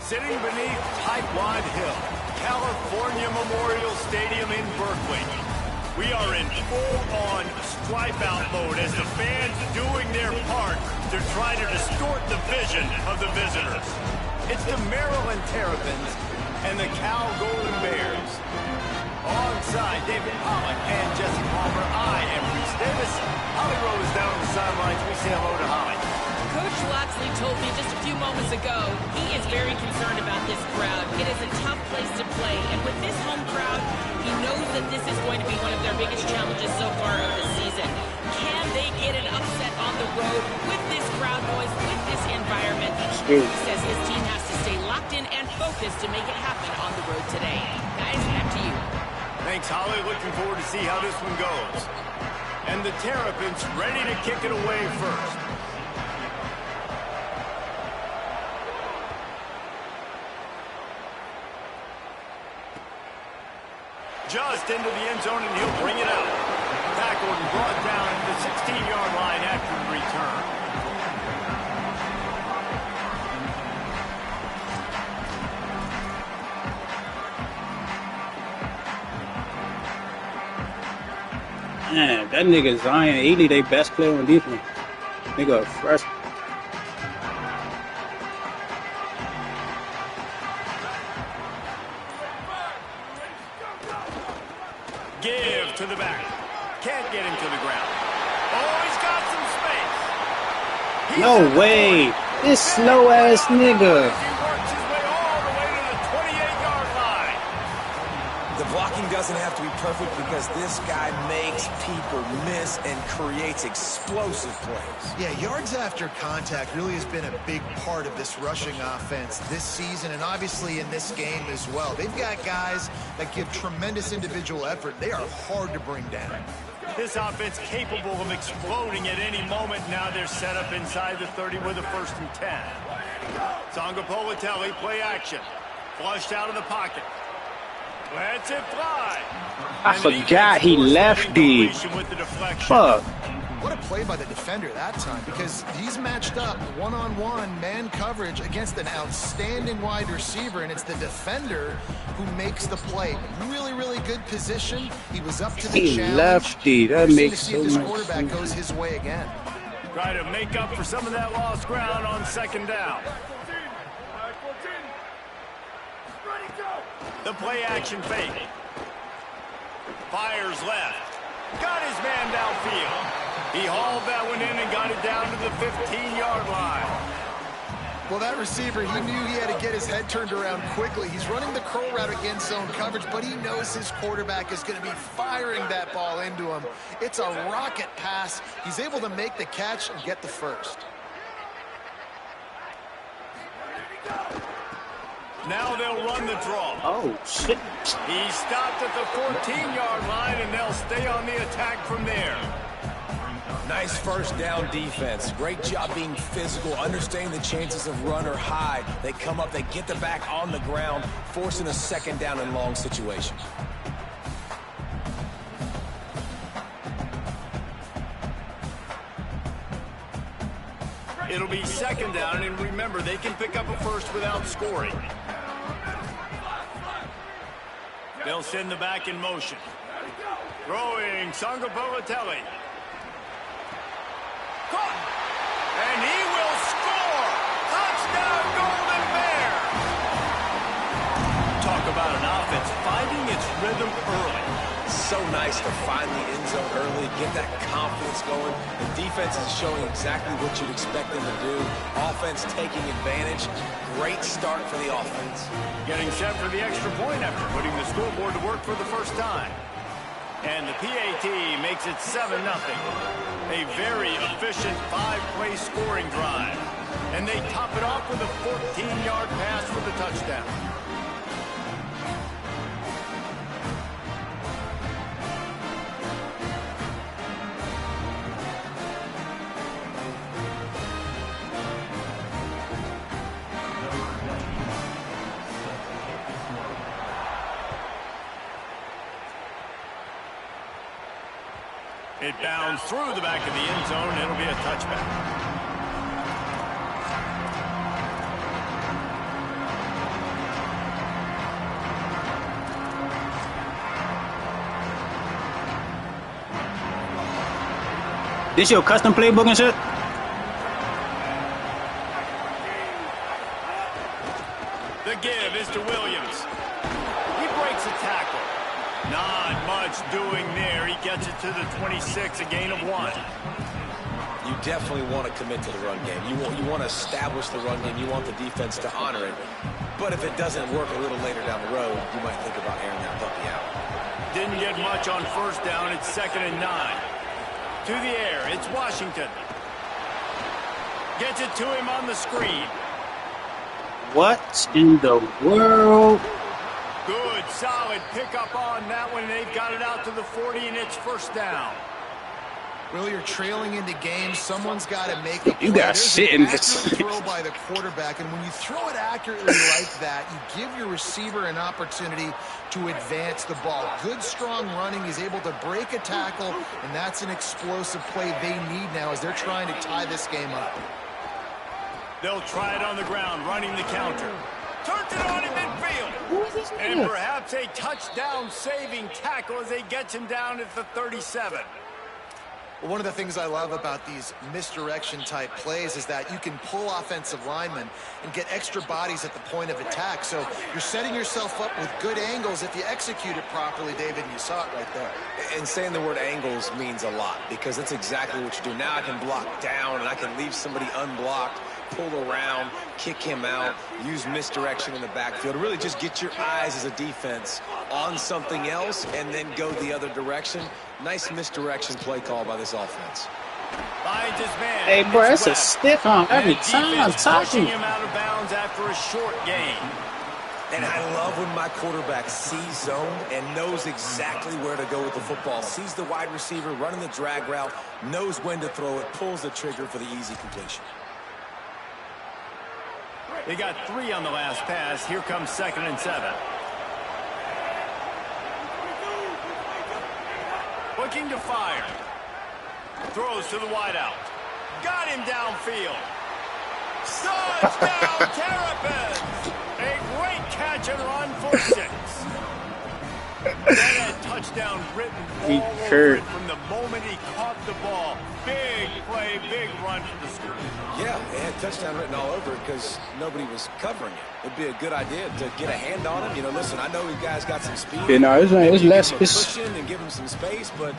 Sitting beneath Tightwad Hill, California Memorial Stadium in Berkeley. We are in full-on stripe-out mode as the fans doing their part to try to distort the vision of the visitors. It's the Maryland Terrapins and the Cal Golden Bears. Alongside David Pollock and Jesse Palmer, I am Reese Davis. Holly Rose down on the sidelines. We say hello to Holly. Coach Loxley told me just a few moments ago he is very concerned about this crowd. It is a tough place to play, and with this home crowd, he knows that this is going to be one of their biggest challenges so far of the season. Can they get an upset on the road with this crowd noise, with this environment? He says his team has to stay locked in and focused to make it happen on the road today. Guys, back to you. Thanks, Holly. Looking forward to see how this one goes. And the Terrapins ready to kick it away first. Just into the end zone, and he'll bring it out. Tackled and brought down at the 16-yard line after the return. Man, that nigga Zion 80, they best player on defense. Nigga, a freshman. Give to the back. Can't get him to the ground. Oh, he's got some space. No way. This slow-ass nigga. He works his way all the way to the 28-yard line. The blocking doesn't have to be perfect because this guy makes people miss and creates explosive plays. Yeah, yards after contact really has been a big part of this rushing offense this season and obviously in this game as well. They've got guys that give tremendous individual effort. They are hard to bring down. This offense capable of exploding at any moment. Now they're set up inside the 30 with a 1st and 10. Sangapolitelli, play action. Flushed out of the pocket. Lets it fly. I forgot he lefty. Fuck. What a play by the defender that time, because he's matched up one-on-one man coverage against an outstanding wide receiver, and it's the defender who makes the play. Really, really good position. He was up to the challenge. Lefty. That makes so much sense. This quarterback goes his way again. Try to make up for some of that lost ground on 2nd down. The play action fake. Fires left. Got his man downfield. He hauled that one in and got it down to the 15-yard line. Well, that receiver, he knew he had to get his head turned around quickly. He's running the curl route against zone coverage, but he knows his quarterback is going to be firing that ball into him. It's a rocket pass. He's able to make the catch and get the first. Now they'll run the draw. Oh, shit. He stopped at the 14-yard line, and they'll stay on the attack from there. Nice 1st down defense. Great job being physical, understanding the chances of run are high. They come up, they get the back on the ground, forcing a 2nd down and long situation. It'll be 2nd down, and remember, they can pick up a first without scoring. They'll send the back in motion. Throwing, Sangapolitelli. Caught! And he will score! Touchdown, Golden Bears! Talk about an offense finding its rhythm early. So nice to find the end zone early, get that confidence going. The defense is showing exactly what you'd expect them to do. Offense taking advantage. Great start for the offense. Getting set for the extra point after putting the scoreboard to work for the first time. And the PAT makes it 7-0. A very efficient 5-play scoring drive. And they top it off with a 14-yard pass for the touchdown. It bounds through the back of the end zone. It'll be a touchback. This your custom playbook and shit? The give is to Williams. He breaks a tackle. Not much doing there. He gets it to the 26, a gain of 1. You definitely want to commit to the run game. You want to establish the run game. You want the defense to honor it. But if it doesn't work a little later down the road, you might think about airing that puppy out. Didn't get much on first down. It's 2nd and 9. To the air. It's Washington. Gets it to him on the screen. What in the world? Good, solid pickup on that one. They've got it out to the 40, and it's first down. Well, you're trailing into games. Someone's got to make a play. You got shit in this. Throw by the quarterback, and when you throw it accurately like that, you give your receiver an opportunity to advance the ball. Good, strong running. He's able to break a tackle, and that's an explosive play they need now as they're trying to tie this game up. They'll try it on the ground, running the counter. Turns it on in midfield. And perhaps a touchdown-saving tackle as they get him down at the 37. Well, one of the things I love about these misdirection-type plays is that you can pull offensive linemen and get extra bodies at the point of attack. So you're setting yourself up with good angles if you execute it properly, David, and you saw it right there. And saying the word angles means a lot because that's exactly what you do. Now I can block down and I can leave somebody unblocked, pull around, kick him out, use misdirection in the backfield. Really just get your eyes as a defense on something else and then go the other direction. Nice misdirection play call by this offense. Finds his man. Hey, bro, it's a stiff arm every time I'm pushing talking. him out of bounds after a short gain. And I love when my quarterback sees zone and knows exactly where to go with the football. Sees the wide receiver running the drag route, knows when to throw it, pulls the trigger for the easy completion. They got 3 on the last pass. Here comes 2nd and 7. Looking to fire. Throws to the wideout. Got him downfield. Touchdown, Terrapins! A great catch and run for 6. That had touchdown written all over it from the moment he caught the ball. Big play, big run for the scrimmage. Yeah, it had touchdown written all over it because nobody was covering it. It'd be a good idea to get a hand on him. You know, listen, I know you guys got some speed. You know, it's less. Push in and give him some space, but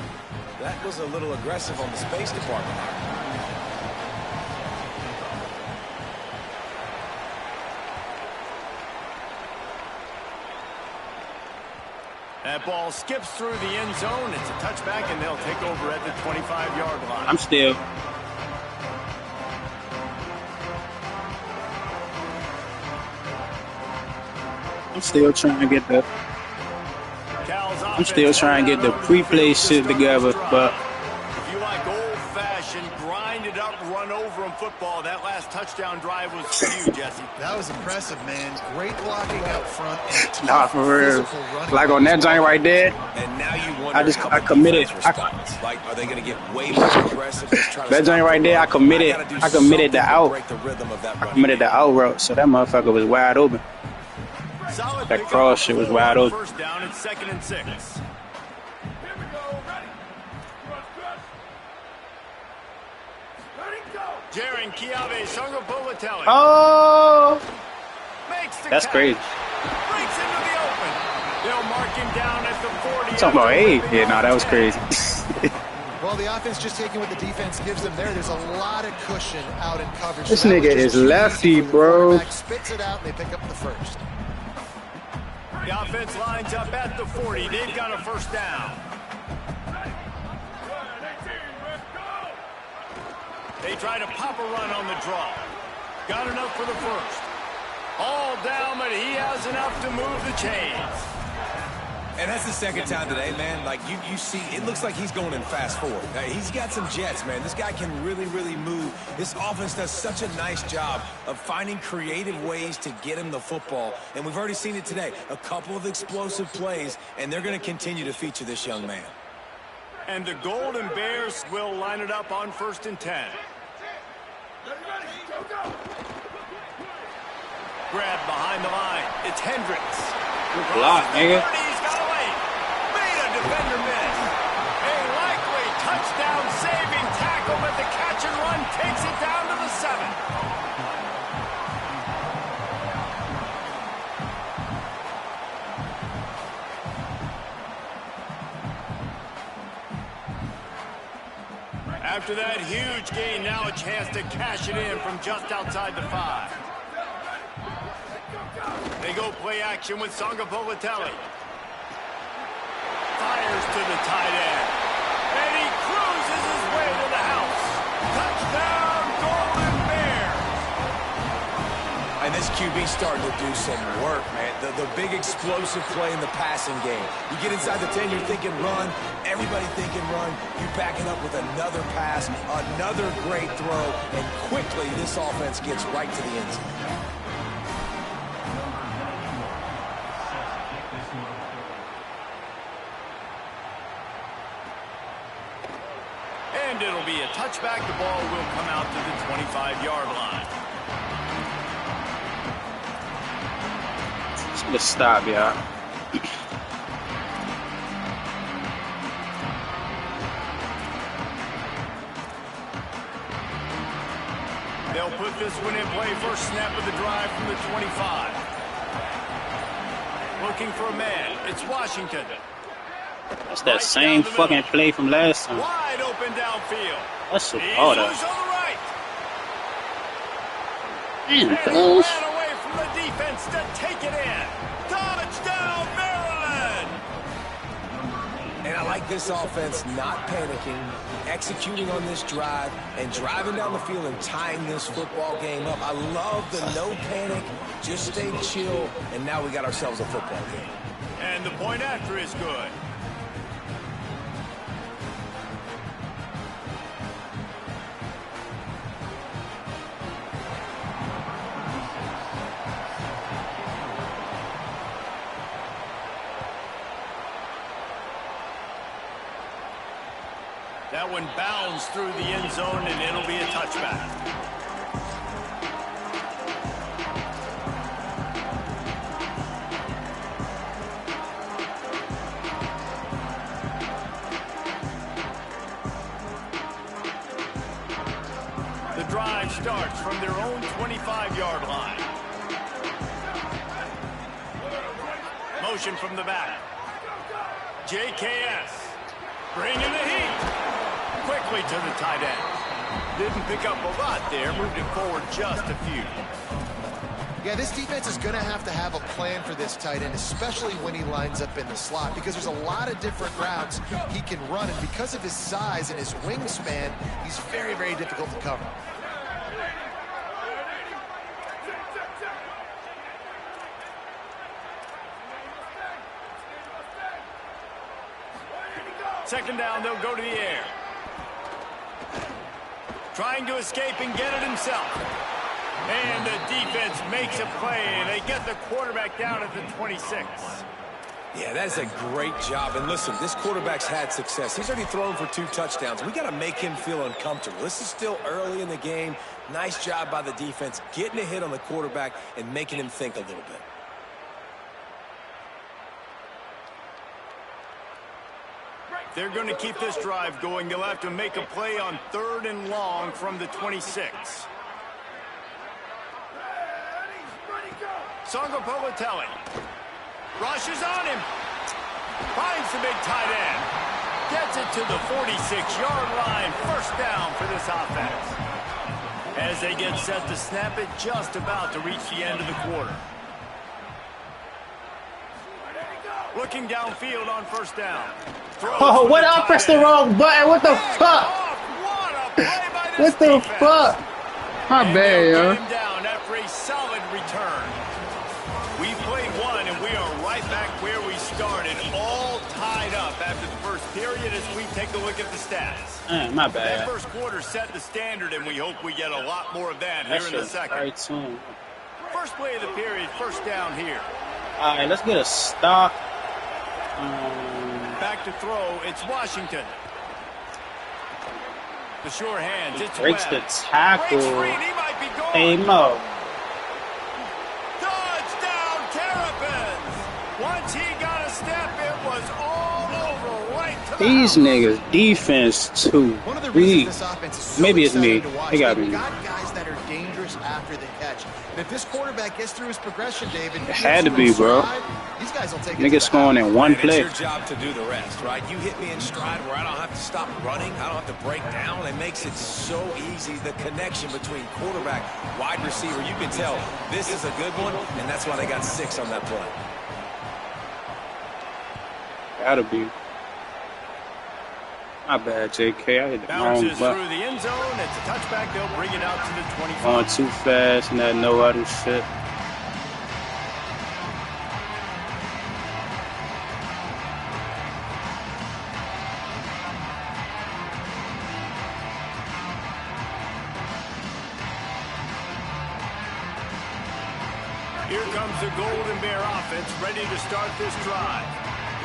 that was a little aggressive on the space department. That ball skips through the end zone. It's a touchback, and they'll take over at the 25-yard line. I'm still trying to get the pre-play shit together, but if you like old-fashioned, grinded up, run over him football, that last touchdown drive was for you, Jesse. That was impressive, man. Great blocking out front. And nah, for real. Like on that joint right there, and now you wonder I committed. Like, are they going to get way more aggressive? That joint right there, I committed the out. I committed the out route, so that motherfucker was wide open. That cross shit was wide open. First down, it's 2nd and 6. Jaron Kiave-Sungapulatelli. Oh! That's catch. crazy. Breaks into the open. They'll mark him down at the 40. I'm talking about, hey, yeah, no, that was crazy. Well, the offense just taking what the defense gives them there. There's a lot of cushion out in coverage. This nigga is lefty, bro. Spits it out, and they pick up the first. The offense lines up at the 40. They've got a first down. They try to pop a run on the draw. Got enough for the first. All down, but he has enough to move the chains. And that's the second time today, man. Like, you see, it looks like he's going in fast forward. He's got some jets, man. This guy can really, really move. This offense does such a nice job of finding creative ways to get him the football. And we've already seen it today. A couple of explosive plays, and they're going to continue to feature this young man. And the Golden Bears will line it up on 1st and 10. Grab behind the line. It's Hendricks. Good block, nigga. He's got away. Made a defender miss. A likely touchdown-saving tackle catch and run takes it down to the 7. After that huge gain, now a chance to cash it in from just outside the 5. They go play action with Sangapolitelli. Fires to the tight end. And he cruises his way to the house. Touchdown, Golden Bears. And this QB's starting to do some work, man. The big explosive play in the passing game. You get inside the 10, you're thinking run. Everybody thinking run. You back it up with another pass, another great throw, and quickly this offense gets right to the end zone. And it'll be a touchback. The ball will come out to the 25-yard line. Just stop, y'all. They'll put this one in play. First snap of the drive from the 25. Looking for a man. It's Washington. That's that same fucking play from last time. Wide open downfield. That's so He's hard. loose on the right. Man, And he close. ran away from the defense to take it in. Touchdown, Maryland! And I like this offense not panicking, executing on this drive, and driving down the field and tying this football game up. I love the no panic, just stay chill, and now we got ourselves a football game. And the point after is good. That one bounds through the end zone, and it'll be a touchback. The drive starts from their own 25-yard line. Motion from the back. JKS bringing the heat. Quickly to the tight end. Didn't pick up a lot there. Moved it forward just a few. Yeah, this defense is going to have a plan for this tight end, especially when he lines up in the slot, because there's a lot of different routes he can run, and because of his size and his wingspan, he's very, very difficult to cover. Second down, they'll go to the air. Trying to escape and get it himself. And the defense makes a play, and they get the quarterback down at the 26. Yeah, that's a great job. And listen, this quarterback's had success. He's already thrown for 2 touchdowns. We got to make him feel uncomfortable. This is still early in the game. Nice job by the defense, getting a hit on the quarterback and making him think a little bit. They're going to keep this drive going. They'll have to make a play on 3rd and long from the 26. Sangapolitelli rushes on him. Finds the big tight end. Gets it to the 46-yard line. First down for this offense. As they get set to snap it, just about to reach the end of the quarter. Looking downfield on first down. Oh, what? I pressed the wrong button. What the fuck? What the fuck? My bad, yo. Down after a solid return. We played one, and we are right back where we started, all tied up after the first period as we take a look at the stats. My bad. That first quarter set the standard, and we hope we get a lot more of that here in the second. Right soon. First play of the period, first down here. All right, let's get a stop. Back to throw, it's Washington. The sure hands, it's breaks Webb. the tackle. Free, he might be gone. Hey, Mo. Touchdown, Terrapins! Once he got a step, it was all over right to These niggas defense too One of the weak. reasons this offense is so Maybe it's me. exciting to watch, It gotta be they've me. got guys that are dangerous after the catch. And if this quarterback gets through his progression, David, It had to be, bro. These guys will take it. Niggas scoring in one And play. it's your job to do the rest, right? You hit me in stride where I don't have to stop running. I don't have to break down. It makes it so easy, the connection between quarterback, wide receiver. You can tell this is a good one, and that's why they got 6 on that play. Gotta be. My bad, JK. I hit the wrong Bounces button. through the end zone. It's a touchback. They'll bring it out to the 25. Going too fast and that no huddle shit. Here comes the Golden Bear offense, ready to start this drive.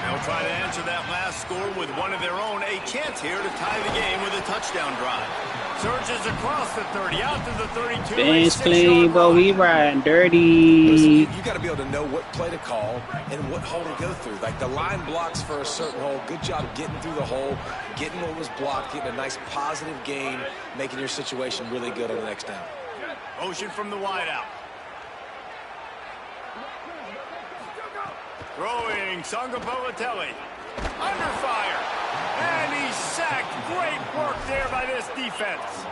They'll try to answer that last score with one of their own. A chance here to tie the game with a touchdown drive. Surges across the 30, out to the 32. Bench clean, but we riding dirty. Listen, you got to be able to know what play to call and what hole to go through. Like the line blocks for a certain hole. Good job getting through the hole, getting what was blocked, getting a nice positive gain, making your situation really good on the next down. Motion from the wideout. Throwing Sangapolatelli. Under fire. And he's sacked. Great work there by this defense.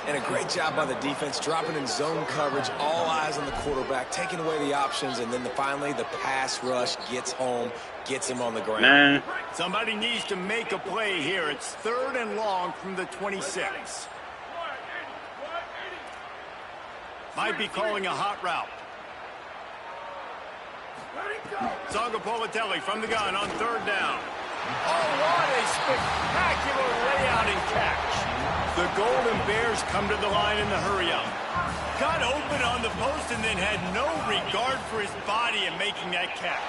And a great job by the defense, dropping in zone coverage, all eyes on the quarterback, taking away the options, and then finally the pass rush gets home, gets him on the ground. Man, Somebody needs to make a play here. It's 3rd and long from the 26. Might be calling a hot route. Sangapolatelli from the gun on 3rd down. Oh, what a spectacular layout and catch. The Golden Bears come to the line in the hurry-up. Got open on the post and then had no regard for his body in making that catch.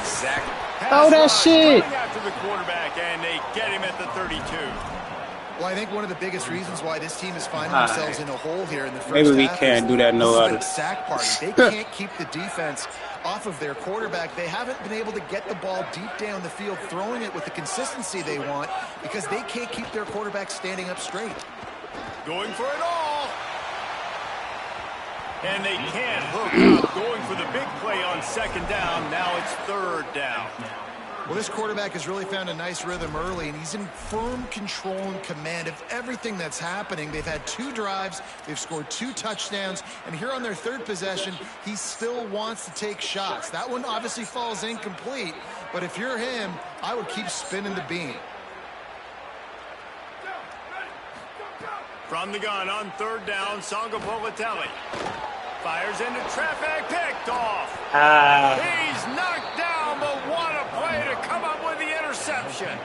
Exactly. Oh, that Pass rush shit. coming after the quarterback, and they get him at the 32. Well, I think one of the biggest reasons why this team is finding themselves in a hole here in the first maybe we half can't is do that no this other. sack party. They can't keep the defense off of their quarterback. They haven't been able to get the ball deep down the field, throwing it with the consistency they want because they can't keep their quarterback standing up straight. Going for it all. And they can't hook up. Going for the big play on 2nd down. Now it's 3rd down. Well, this quarterback has really found a nice rhythm early, and he's in firm control and command of everything that's happening. They've had 2 drives. They've scored 2 touchdowns. And here on their 3rd possession, he still wants to take shots. That one obviously falls incomplete. But if you're him, I would keep spinning the beam. From the gun on 3rd down, Sangapolatelli. Fires into traffic, picked off. He's knocked down, but what a play to come up with the interception.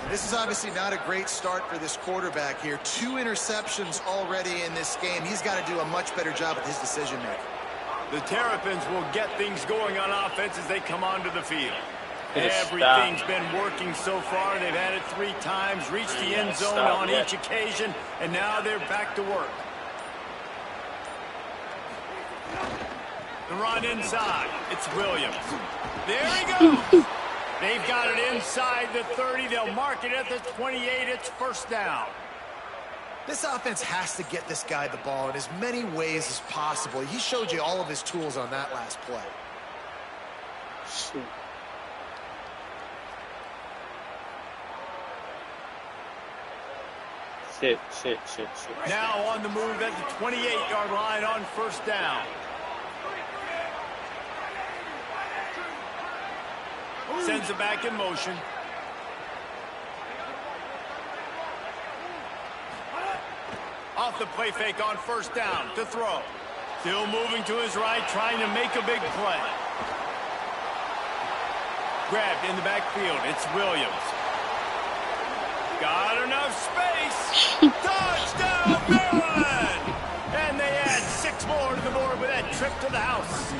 This is obviously not a great start for this quarterback here. 2 interceptions already in this game. He's got to do a much better job with his decision-making. The Terrapins will get things going on offense as they come onto the field. Just Everything's been working so far. They've had it 3 times, reached the end zone on each occasion, and now they're back to work. The run inside. It's Williams. There he goes. They've got it inside the 30. They'll mark it at the 28. It's 1st down. This offense has to get this guy the ball in as many ways as possible. He showed you all of his tools on that last play. Shit. Shit. Now on the move at the 28-yard line on 1st down. Sends it back in motion. Off the play fake on 1st down to throw. Still moving to his right, trying to make a big play. Grabbed in the backfield. It's Williams. Got enough space. Touchdown, Maryland! And they add 6 more to the board with that trip to the house.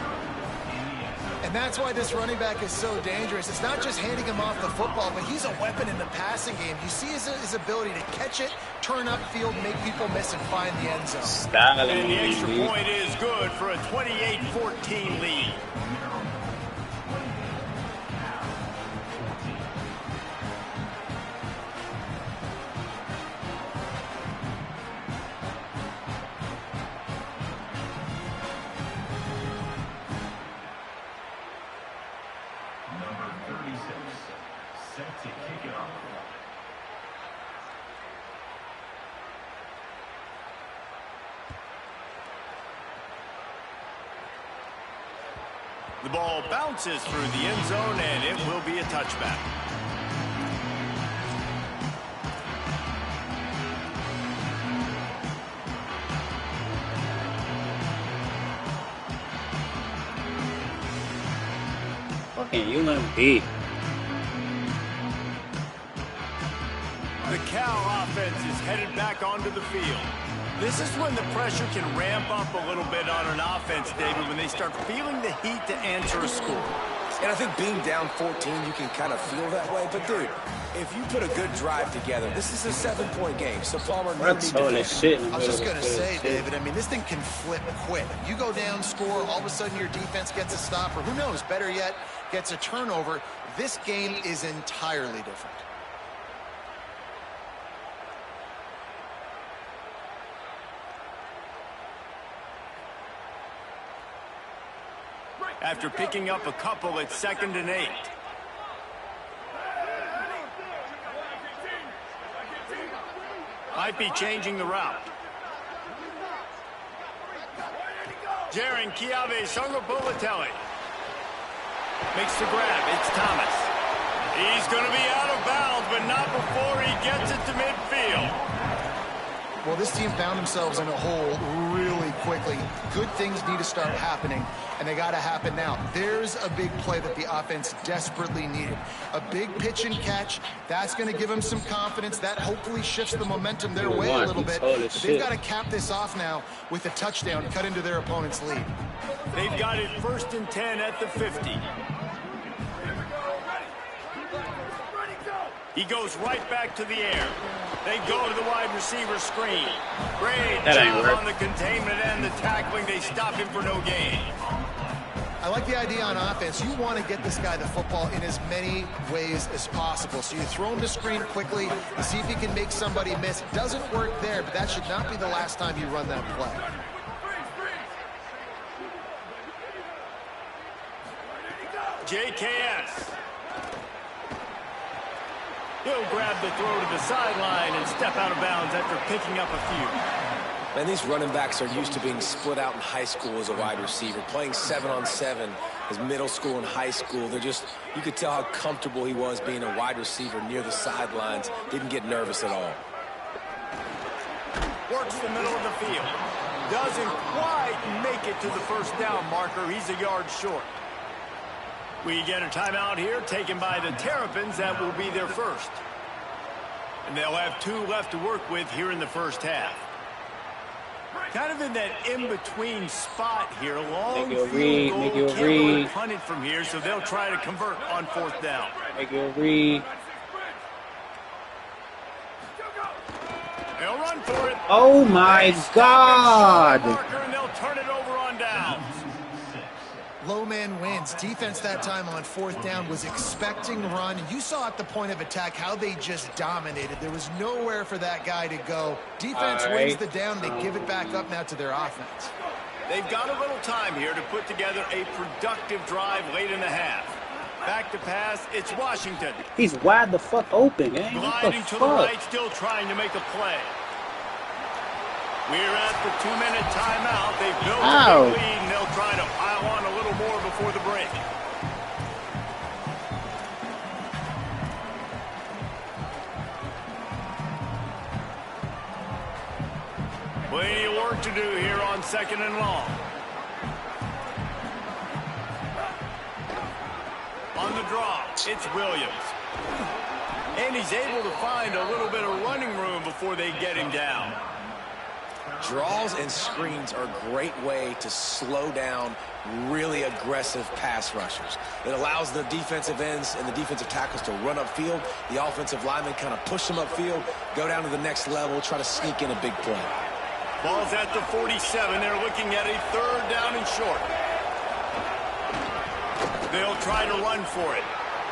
And that's why this running back is so dangerous. It's not just handing him off the football, but he's a weapon in the passing game. You see his ability to catch it, turn upfield, make people miss, and find the end zone. And the extra point is good for a 28-14 lead. The ball bounces through the end zone, and it will be a touchback. Fucking UMB. The Cal offense is headed back onto the field. This is when the pressure can ramp up a little bit on an offense, David, when they start feeling the heat to answer a score. And I think being down 14, you can kind of feel that way. But, dude, if you put a good drive together, this is a 7-point game. So, Palmer, no need to that shit. I was just going to say, David, I mean, this thing can flip quick. You go down, score, all of a sudden your defense gets a stop, or who knows, better yet, gets a turnover. This game is entirely different. After picking up a couple, it's 2nd and 8. Might be changing the route. Jaron Kiave Songapolatelli makes the grab. It's Thomas. He's going to be out of bounds, but not before he gets it to midfield. Well, this team found themselves in a hole really quickly. Good things need to start happening, and they got to happen now. There's a big play that the offense desperately needed. A big pitch and catch. That's going to give them some confidence. That hopefully shifts the momentum their way a little bit. But they've got to cap this off now with a touchdown, cut into their opponent's lead. They've got it 1st and 10 at the 50. He goes right back to the air. They go to the wide receiver screen. Great job on the containment and the tackling. They stop him for no gain. I like the idea on offense. You want to get this guy the football in as many ways as possible. So you throw him to screen quickly, you see if he can make somebody miss. It doesn't work there, but that should not be the last time you run that play. JKS. He'll grab the throw to the sideline and step out of bounds after picking up a few. Man, these running backs are used to being split out in high school as a wide receiver, playing 7-on-7 as middle school and high school. You could tell how comfortable he was being a wide receiver near the sidelines. Didn't get nervous at all. Works the middle of the field. Doesn't quite make it to the first down marker. He's a yard short. We get a timeout here taken by the Terrapins. That will be their first. And they'll have 2 left to work with here in the first half. Kind of in that in-between spot here. Long field goal. Can't really punt it from here, so they'll try to convert on 4th down. Make your read. They'll run for it. Oh my God. And they'll turn it over on downs. Low man wins. Defense that time on 4th down was expecting run. You saw at the point of attack how they just dominated. There was nowhere for that guy to go. Defense wins the down. They give it back up now to their offense. They've got a little time here to put together a productive drive late in the half. Back to pass, it's Washington. He's wide the fuck open, man. Gliding to the right, still trying to make a play. We're at the 2-minute timeout. They've built a big lead, and they'll try to pile on a little more before the break. Plenty of work to do here on 2nd and long. On the draw, it's Williams. And he's able to find a little bit of running room before they get him down. Draws and screens are a great way to slow down really aggressive pass rushers. It allows the defensive ends and the defensive tackles to run upfield. The offensive linemen kind of push them upfield, go down to the next level, try to sneak in a big play. Ball's at the 47. They're looking at a 3rd down and short. They'll try to run for it.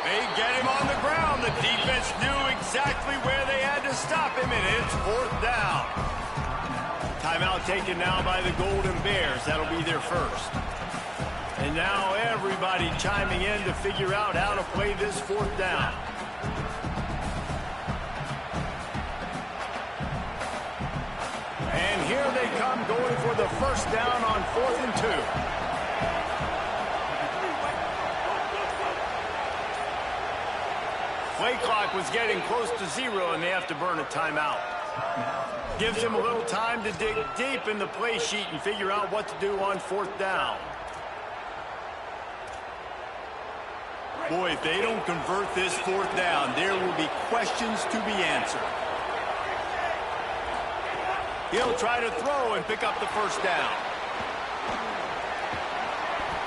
They get him on the ground. The defense knew exactly where they had to stop him, and it's 4th down. Timeout taken now by the Golden Bears. That'll be their first. And now everybody chiming in to figure out how to play this 4th down. And here they come going for the 1st down on 4th and 2. Play clock was getting close to 0, and they have to burn a timeout. Gives him a little time to dig deep in the play sheet and figure out what to do on 4th down. Boy, if they don't convert this 4th down, there will be questions to be answered. He'll try to throw and pick up the 1st down.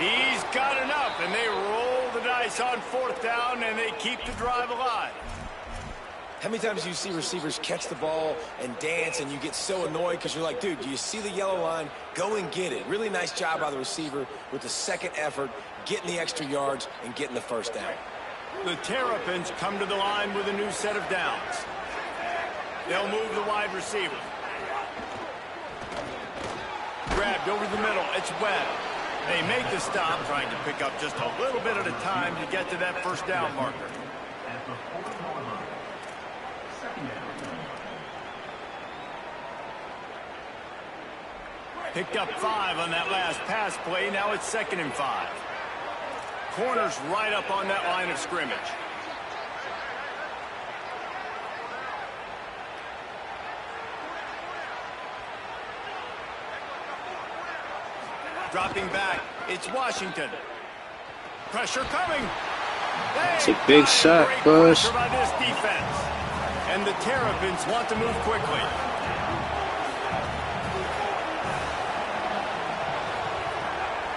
He's got enough, and they roll the dice on 4th down, and they keep the drive alive. How many times do you see receivers catch the ball and dance, and you get so annoyed because you're like, dude, do you see the yellow line? Go and get it. Really nice job by the receiver with the 2nd effort, getting the extra yards and getting the 1st down. The Terrapins come to the line with a new set of downs. They'll move the wide receiver. Grabbed over the middle. It's Webb. They make the stop, trying to pick up just a little bit at a time to get to that 1st down marker. Picked up 5 on that last pass play. Now it's 2nd and 5. Corner's right up on that line of scrimmage. Dropping back, it's Washington. Pressure coming. It's a big shot, Bush. Pressure by this defense. And the Terrapins want to move quickly.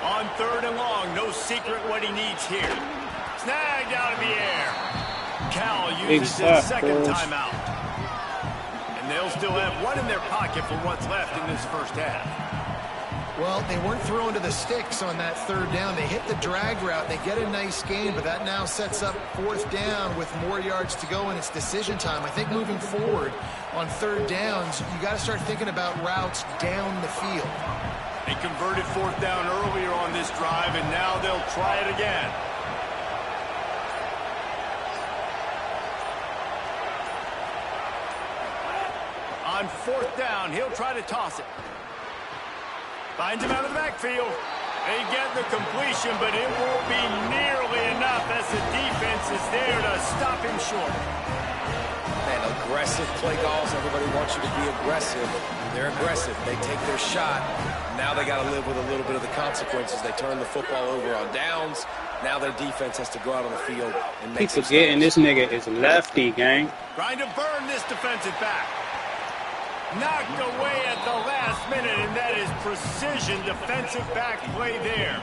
On 3rd and long, no secret what he needs here. Snagged out of the air. Cal uses his 2nd timeout. And they'll still have 1 in their pocket for what's left in this 1st half. Well, they weren't throwing to the sticks on that 3rd down. They hit the drag route. They get a nice gain, but that now sets up 4th down with more yards to go, and it's decision time. I think moving forward on 3rd downs, you got to start thinking about routes down the field. They converted 4th down earlier on this drive, and now they'll try it again. On 4th down, he'll try to toss it. Finds him out of the backfield. They get the completion, but it won't be nearly enough as the defense is there to stop him short. Man, aggressive play calls. Everybody wants you to be aggressive. They're aggressive. They take their shot. Now they got to live with a little bit of the consequences. They turn the football over on downs. Now their defense has to go out on the field and make Keep forgetting this nigga is lefty, gang. Trying to burn this defensive back. Knocked away at the last minute, and that is precision defensive back play there.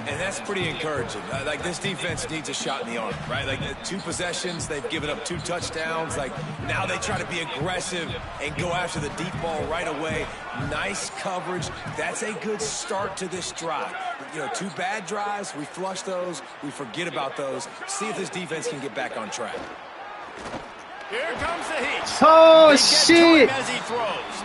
And that's pretty encouraging. Like, this defense needs a shot in the arm, right? Like, 2 possessions, they've given up 2 touchdowns. Like, now they try to be aggressive and go after the deep ball right away. Nice coverage. That's a good start to this drive. You know, 2 bad drives, we flush those, we forget about those. See if this defense can get back on track. Here comes the heat. Oh, shit. As he throws.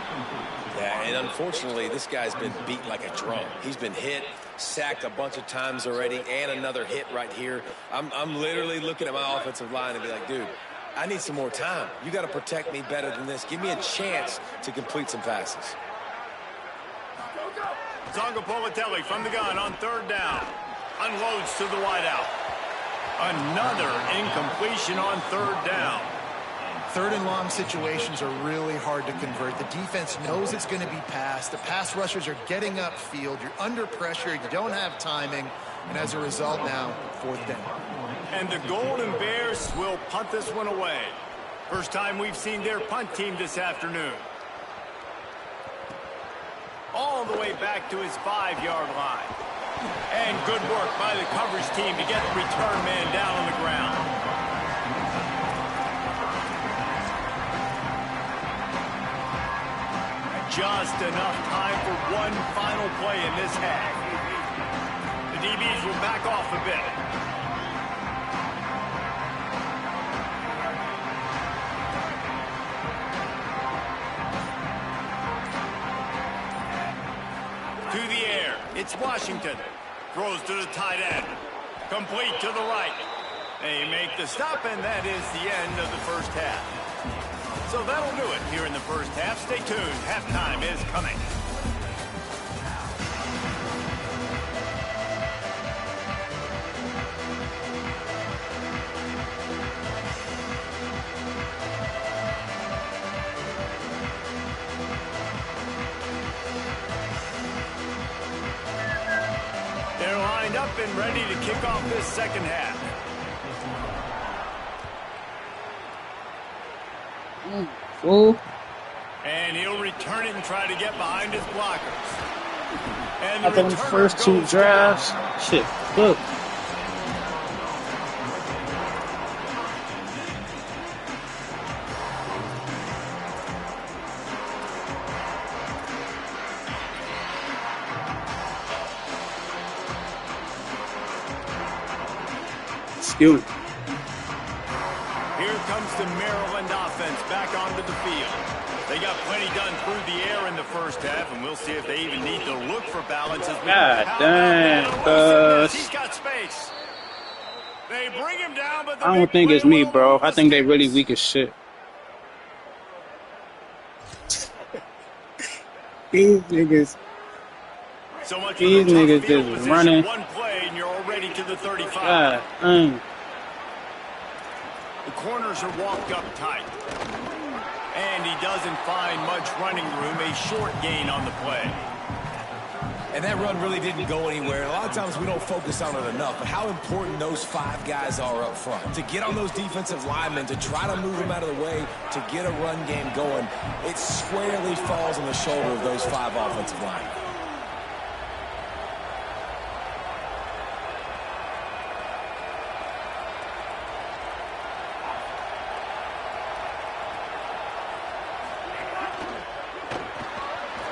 Yeah, and unfortunately, this guy's been beat like a drum. He's been hit, sacked a bunch of times already, and another hit right here. I'm literally looking at my offensive line and be like, dude, I need some more time. You got to protect me better than this. Give me a chance to complete some passes. Zongo Politelli from the gun on 3rd down. Unloads to the wideout. Another incompletion on 3rd down. 3rd and long situations are really hard to convert. The defense knows it's going to be passed. The pass rushers are getting upfield. You're under pressure. You don't have timing. And as a result now, 4th down. And the Golden Bears will punt this one away. First time we've seen their punt team this afternoon. All the way back to his 5-yard line. And good work by the coverage team to get the return man down on the ground. Just enough time for one final play in this half. The DBs will back off a bit. To the air, it's Washington. Throws to the tight end. Complete to the right. They make the stop, and that is the end of the first half. So that'll do it here in the first half. Stay tuned. Halftime is coming. up and ready to kick off this second half. Fool. And he'll return it and try to get behind his blockers. And After the first two drives, shit, look. Excuse me. Here comes the Maryland offense back onto the field. They got plenty done through the air in the first half, and we'll see if they even need to look for balance as we God damn, he's got space. They bring him down, but I don't think it's me, bro. I think they really weak as shit. These niggas. So much These niggas just running. One play and you're already to the 35. God, The corners are walked up tight. And he doesn't find much running room, a short gain on the play. And that run really didn't go anywhere. A lot of times we don't focus on it enough, but how important those 5 guys are up front. To get on those defensive linemen, to try to move them out of the way, to get a run game going, it squarely falls on the shoulder of those 5 offensive linemen.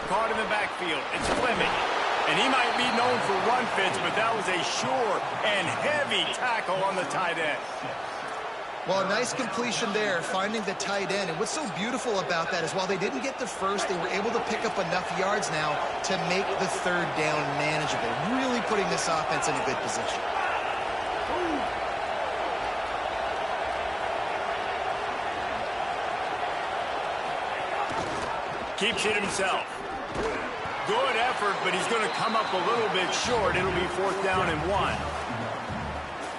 Caught in the backfield. It's Fleming. And he might be known for run fits, but that was a sure and heavy tackle on the tight end. Well, a nice completion there, finding the tight end. And what's so beautiful about that is while they didn't get the first, they were able to pick up enough yards now to make the third down manageable, really putting this offense in a good position. Keeps it himself. Good effort, but he's going to come up a little bit short. It'll be 4th down and 1.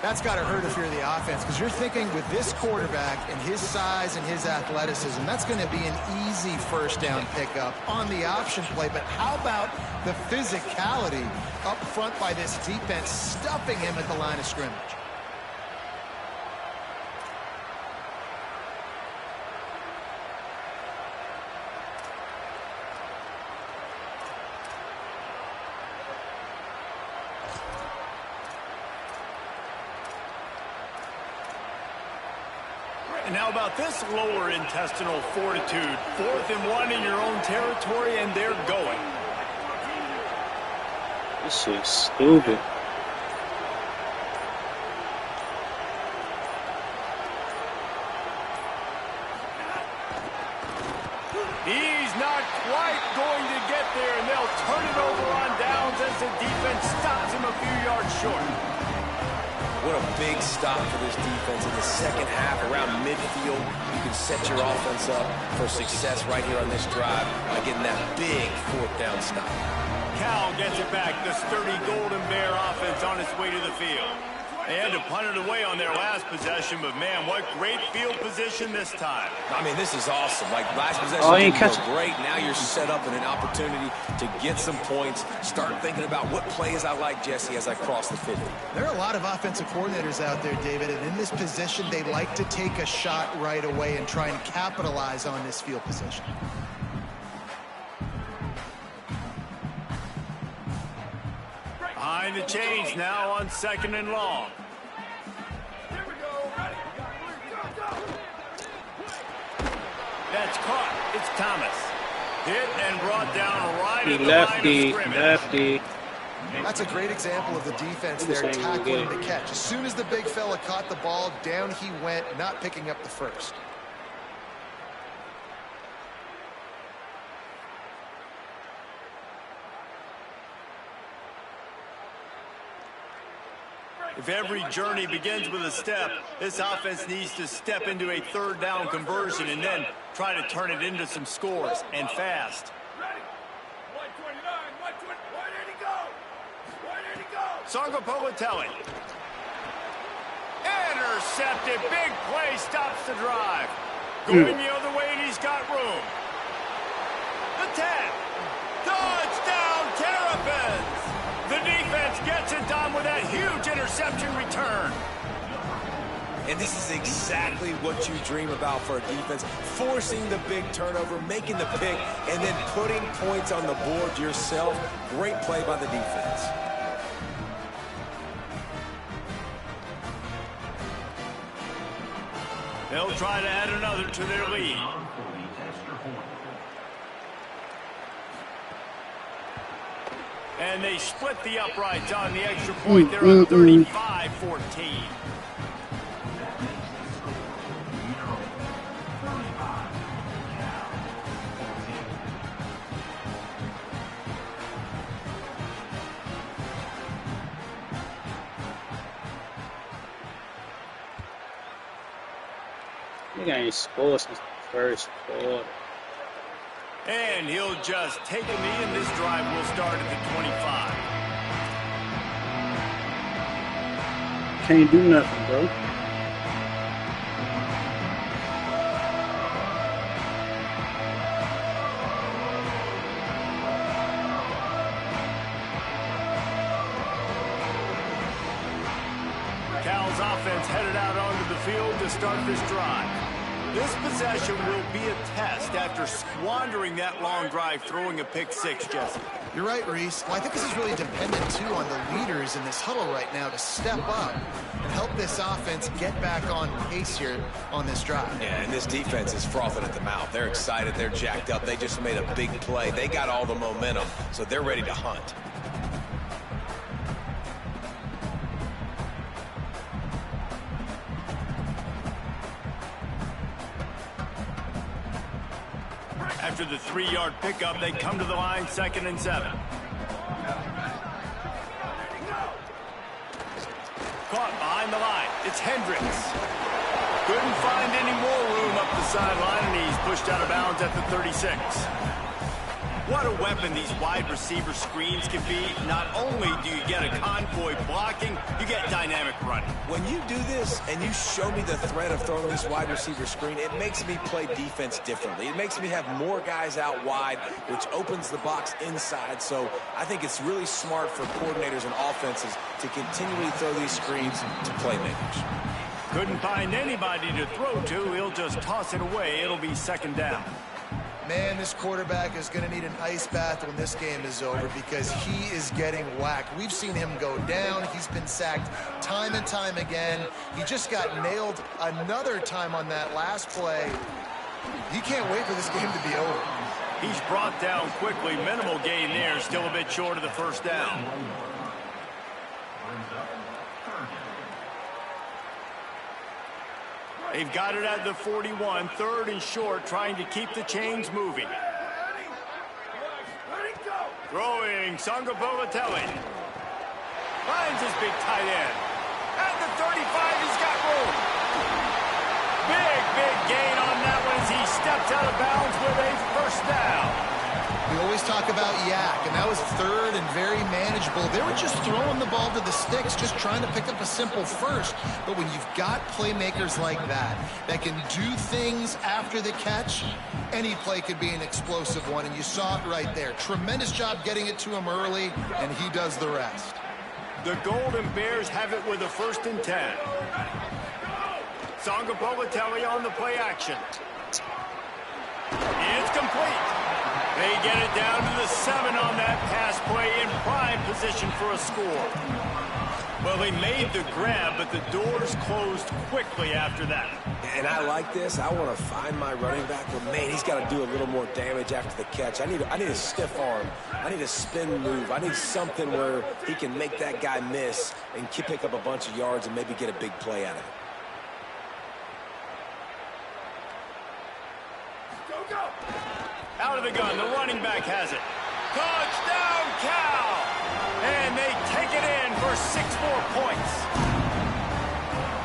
That's got to hurt if you're the offense, because you're thinking with this quarterback and his size and his athleticism, that's going to be an easy first down pickup on the option play. But how about the physicality up front by this defense, stuffing him at the line of scrimmage? And how about this lower intestinal fortitude? 4th and 1 in your own territory, and they're going. This shit's stupid. He's not quite going to get there, and they'll turn it over on downs as the defense stops him a few yards short. What a big stop for this defense in the second half around midfield. You can set your offense up for success right here on this drive by getting that big 4th down stop. Cal gets it back. The sturdy Golden Bear offense on its way to the field. They had to punt it away on their last possession, but man, what great field position this time. I mean, this is awesome. Like, last possession he didn't go great. Now you're set up in an opportunity to get some points. Start thinking about what plays I like, Jesse, as I cross the 50. There are a lot of offensive coordinators out there, David, and in this position, they like to take a shot right away and try and capitalize on this field position. Behind the chains now on 2nd and long. That's caught. It's Thomas. Hit and brought down right at the line of scrimmage. Lefty. That's a great example of the defense there tackling the catch. As soon as the big fella caught the ball, down he went, not picking up the first. If every journey begins with a step, this offense needs to step into a 3rd down conversion and then try to turn it into some scores, and fast. Songo Politelli. Intercepted. Big play stops the drive. Going the other way, and he's got room. The 10. Touchdown, Terrapins. The defense gets it done with that interception return. And this is exactly what you dream about for a defense, forcing the big turnover, making the pick, and then putting points on the board yourself. Great play by the defense. They'll try to add another to their lead. And they split the uprights on the extra point. They're on 35-14. Nigga ain't scored since the first quarter. And he'll just take a knee, and this drive will start at the 25. Can't do nothing, bro. Cal's offense headed out onto the field to start this drive. This possession will be a test after squandering that long drive, throwing a pick six, Jesse. You're right, Reese. Well, I think this is really dependent, too, on the leaders in this huddle right now to step up and help this offense get back on pace here on this drive. Yeah, and this defense is frothing at the mouth. They're excited. They're jacked up. They just made a big play. They got all the momentum, so they're ready to hunt. After the 3-yard pickup, they come to the line, 2nd and 7. Caught behind the line. It's Hendricks. Couldn't find any more room up the sideline, and he's pushed out of bounds at the 36. What a weapon these wide receiver screens can be. Not only do you get a convoy blocking, you get dynamic running. When you do this and you show me the threat of throwing this wide receiver screen, it makes me play defense differently. It makes me have more guys out wide, which opens the box inside. So I think it's really smart for coordinators and offenses to continually throw these screens to playmakers. Couldn't find anybody to throw to. He'll just toss it away. It'll be 2nd down. Man, this quarterback is going to need an ice bath when this game is over because he is getting whacked. We've seen him go down. He's been sacked time and time again. He just got nailed another time on that last play. He can't wait for this game to be over. He's brought down quickly. Minimal gain there. Still a bit short of the 1st down. They've got it at the 41, 3rd and short, trying to keep the chains moving. Throwing, Sangapolatelli. Finds his big tight end. At the 35, he's got room. Big gain on that one as he stepped out of bounds with a 1st down. We always talk about yak, and that was 3rd and very manageable. They were just throwing the ball to the sticks, just trying to pick up a simple 1st. But when you've got playmakers like that can do things after the catch, any play could be an explosive one, and you saw it right there. Tremendous job getting it to him early, and he does the rest. The Golden Bears have it with a 1st and 10. Sangapolatelli on the play action. It's complete. They get it down to the 7 on that pass play in prime position for a score. Well, they made the grab, but the doors closed quickly after that. And I like this. I want to find my running back, but man, he's got to do a little more damage after the catch. I need a stiff arm. I need a spin move. I need something where he can make that guy miss and pick up a bunch of yards and maybe get a big play out of it. Out of the gun, the running back has it. Touchdown, Cal! And they take it in for 6 more points.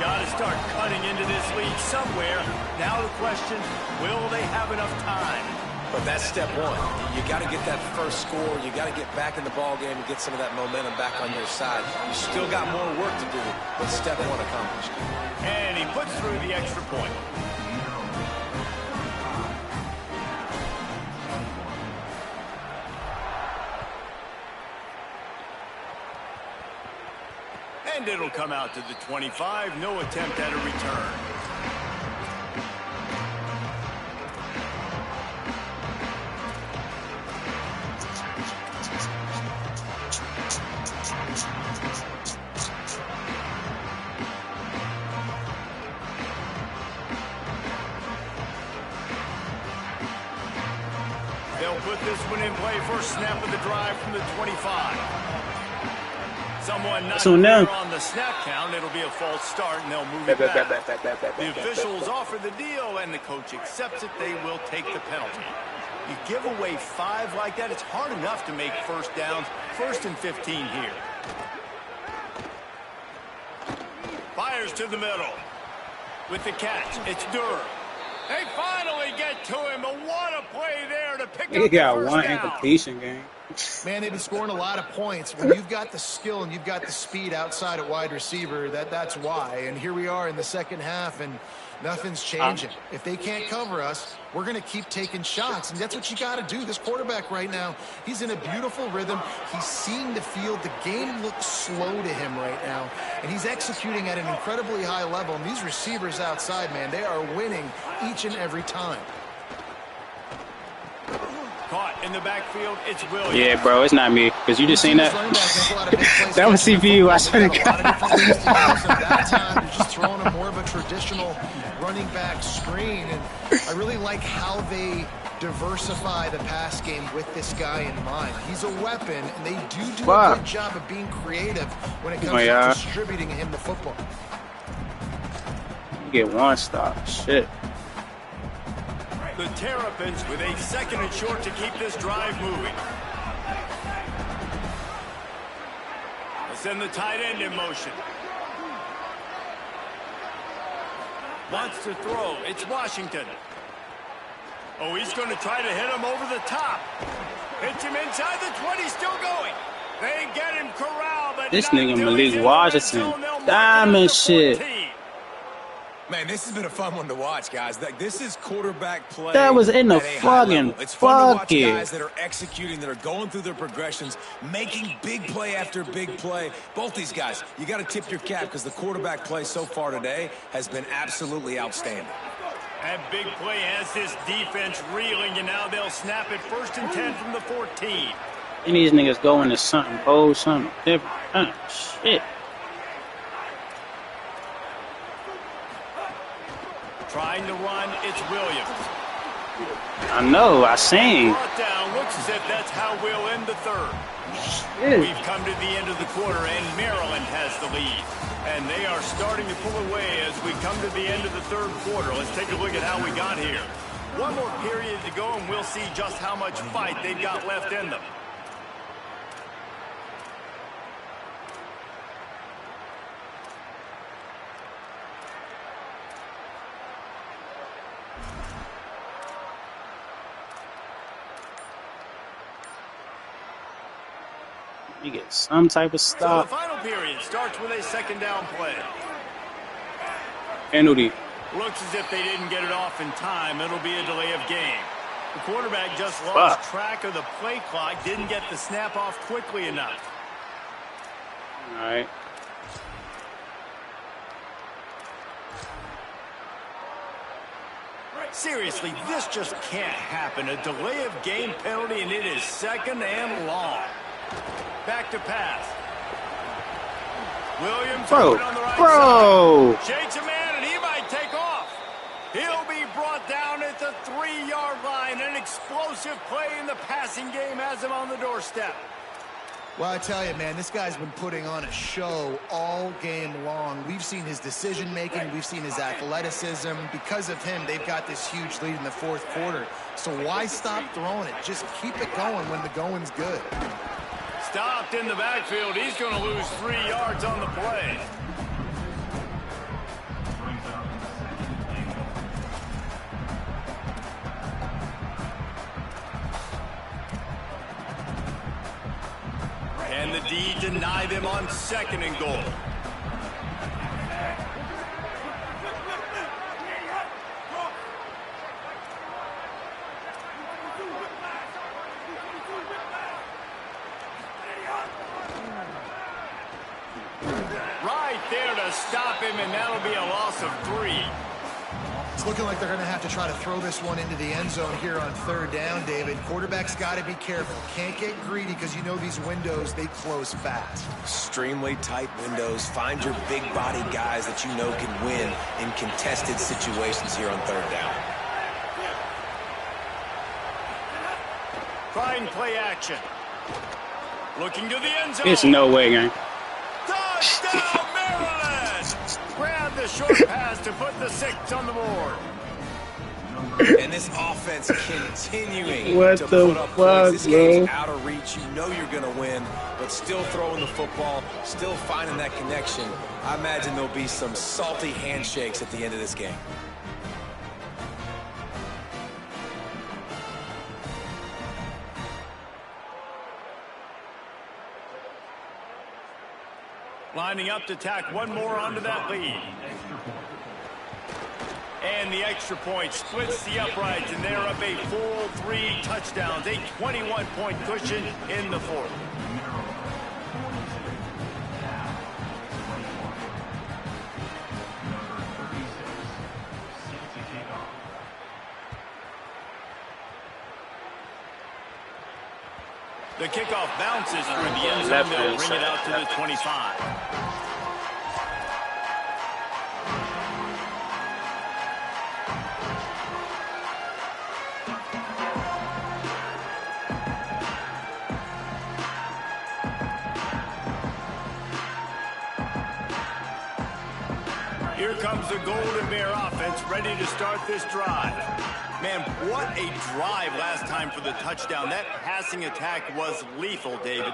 Got to start cutting into this lead somewhere. Now the question, will they have enough time? But that's step 1. You got to get that first score. You got to get back in the ball game and get some of that momentum back on your side. You still got more work to do, but step 1 accomplished. And he puts through the extra point. And it'll come out to the 25. No attempt at a return. They'll put this one in play. First snap of the drive from the 25. Someone not clear on the snap count. It'll be a false start, and they'll move it back. The officials offer the deal, and the coach accepts it. They will take the penalty. You give away 5 like that, it's hard enough to make first downs. 1st and 15 here. Fires to the middle. With the catch, it's Durham. They finally get to him, but what a play there to pick up the first down. He got one incompletion game. Man, they've been scoring a lot of points. When you've got the skill and you've got the speed outside at wide receiver, that's why. And here we are in the second half, and nothing's changing. If they can't cover us, we're going to keep taking shots, and that's what you got to do. This quarterback right now, he's in a beautiful rhythm. He's seeing the field. The game looks slow to him right now, and he's executing at an incredibly high level. And these receivers outside, man, they are winning each and every time. Caught in the backfield, it's Williams. Yeah, bro, it's not me, because you just seen that. That was CPU. I should have got that time. They're just throwing him more of a traditional running back screen, and I really like how they diversify the pass game with this guy in mind. He's a weapon, and they do a good job of being creative when it comes to distributing him the football. You get one stop. Shit. The Terrapins with a 2nd and short to keep this drive moving. They'll send the tight end in motion. Wants to throw. It's Washington. Oh, he's going to try to hit him over the top. Hits him inside the 20, still going. They get him corralled, but this nigga Malik Washington. Diamond shit. Man, this has been a fun one to watch, guys. This is quarterback play. That was in the fucking It's fun to watch guys that are executing, that are going through their progressions, making big play after big play. Both these guys, you got to tip your cap because the quarterback play so far today has been absolutely outstanding. That big play has this defense reeling, and now they'll snap it 1st and 10 from the 14. And these niggas go into something bold, something different. Shit. Trying to run, it's Williams. I know, I seen. Brought down, looks as if that's how we'll end the 3rd. Shit. We've come to the end of the quarter, and Maryland has the lead. And they are starting to pull away as we come to the end of the 3rd quarter. Let's take a look at how we got here. One more period to go, and we'll see just how much fight they've got left in them. You get some type of stop. So the final period starts with a 2nd down play. Penalty. Looks as if they didn't get it off in time. It'll be a delay of game. The quarterback just lost track of the play clock, didn't get the snap off quickly enough. All right. Seriously, this just can't happen. A delay of game penalty, and it is 2nd and long. Back to pass. Williams on the right side. Shakes a man, and he might take off. He'll be brought down at the 3-yard line. An explosive play in the passing game has him on the doorstep. Well, I tell you, man, this guy's been putting on a show all game long. We've seen his decision-making. We've seen his athleticism. Because of him, they've got this huge lead in the 4th quarter. So why stop throwing it? Just keep it going when the going's good. Stopped in the backfield. He's going to lose 3 yards on the play. And the D deny them on 2nd and goal. stop him, and that'll be a loss of 3. It's looking like they're going to have to try to throw this one into the end zone here on 3rd down, David. Quarterback's got to be careful. Can't get greedy because you know these windows, they close fast. Extremely tight windows. Find your big body guys that you know can win in contested situations here on 3rd down. Trying play action. Looking to the end zone. It's no way, gang. Touchdown, Maryland! Grab the short pass to put the 6 on the board. And this offense continuing What to the put up fuck, points. This game's bro? out of reach. You know you're going to win, but still throwing the football, still finding that connection. I imagine there'll be some salty handshakes at the end of this game. Lining up to tack one more onto that lead. And the extra point splits the uprights, and they're up a full 3 touchdowns, a 21-point cushion in the 4th. The kickoff bounces through the end zone. They'll bring it out to the 25. Here comes the Golden Bear offense, ready to start this drive. Man, what a drive last time for the touchdown. That passing attack was lethal, David.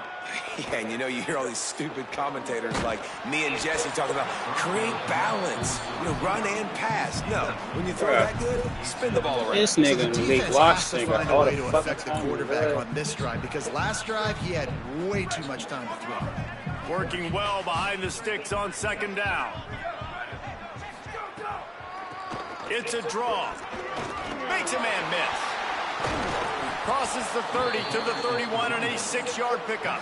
Yeah, and you know, you hear all these stupid commentators like me and Jesse talking about create balance, run and pass. No, when you throw that good, spin the ball around. This nigga in the league watch to find a way to affect the quarterback on this drive, because last drive he had way too much time to throw. Working well behind the sticks on 2nd down. It's a draw. Makes a man miss. Crosses the 30 to the 31 and a 6-yard pickup.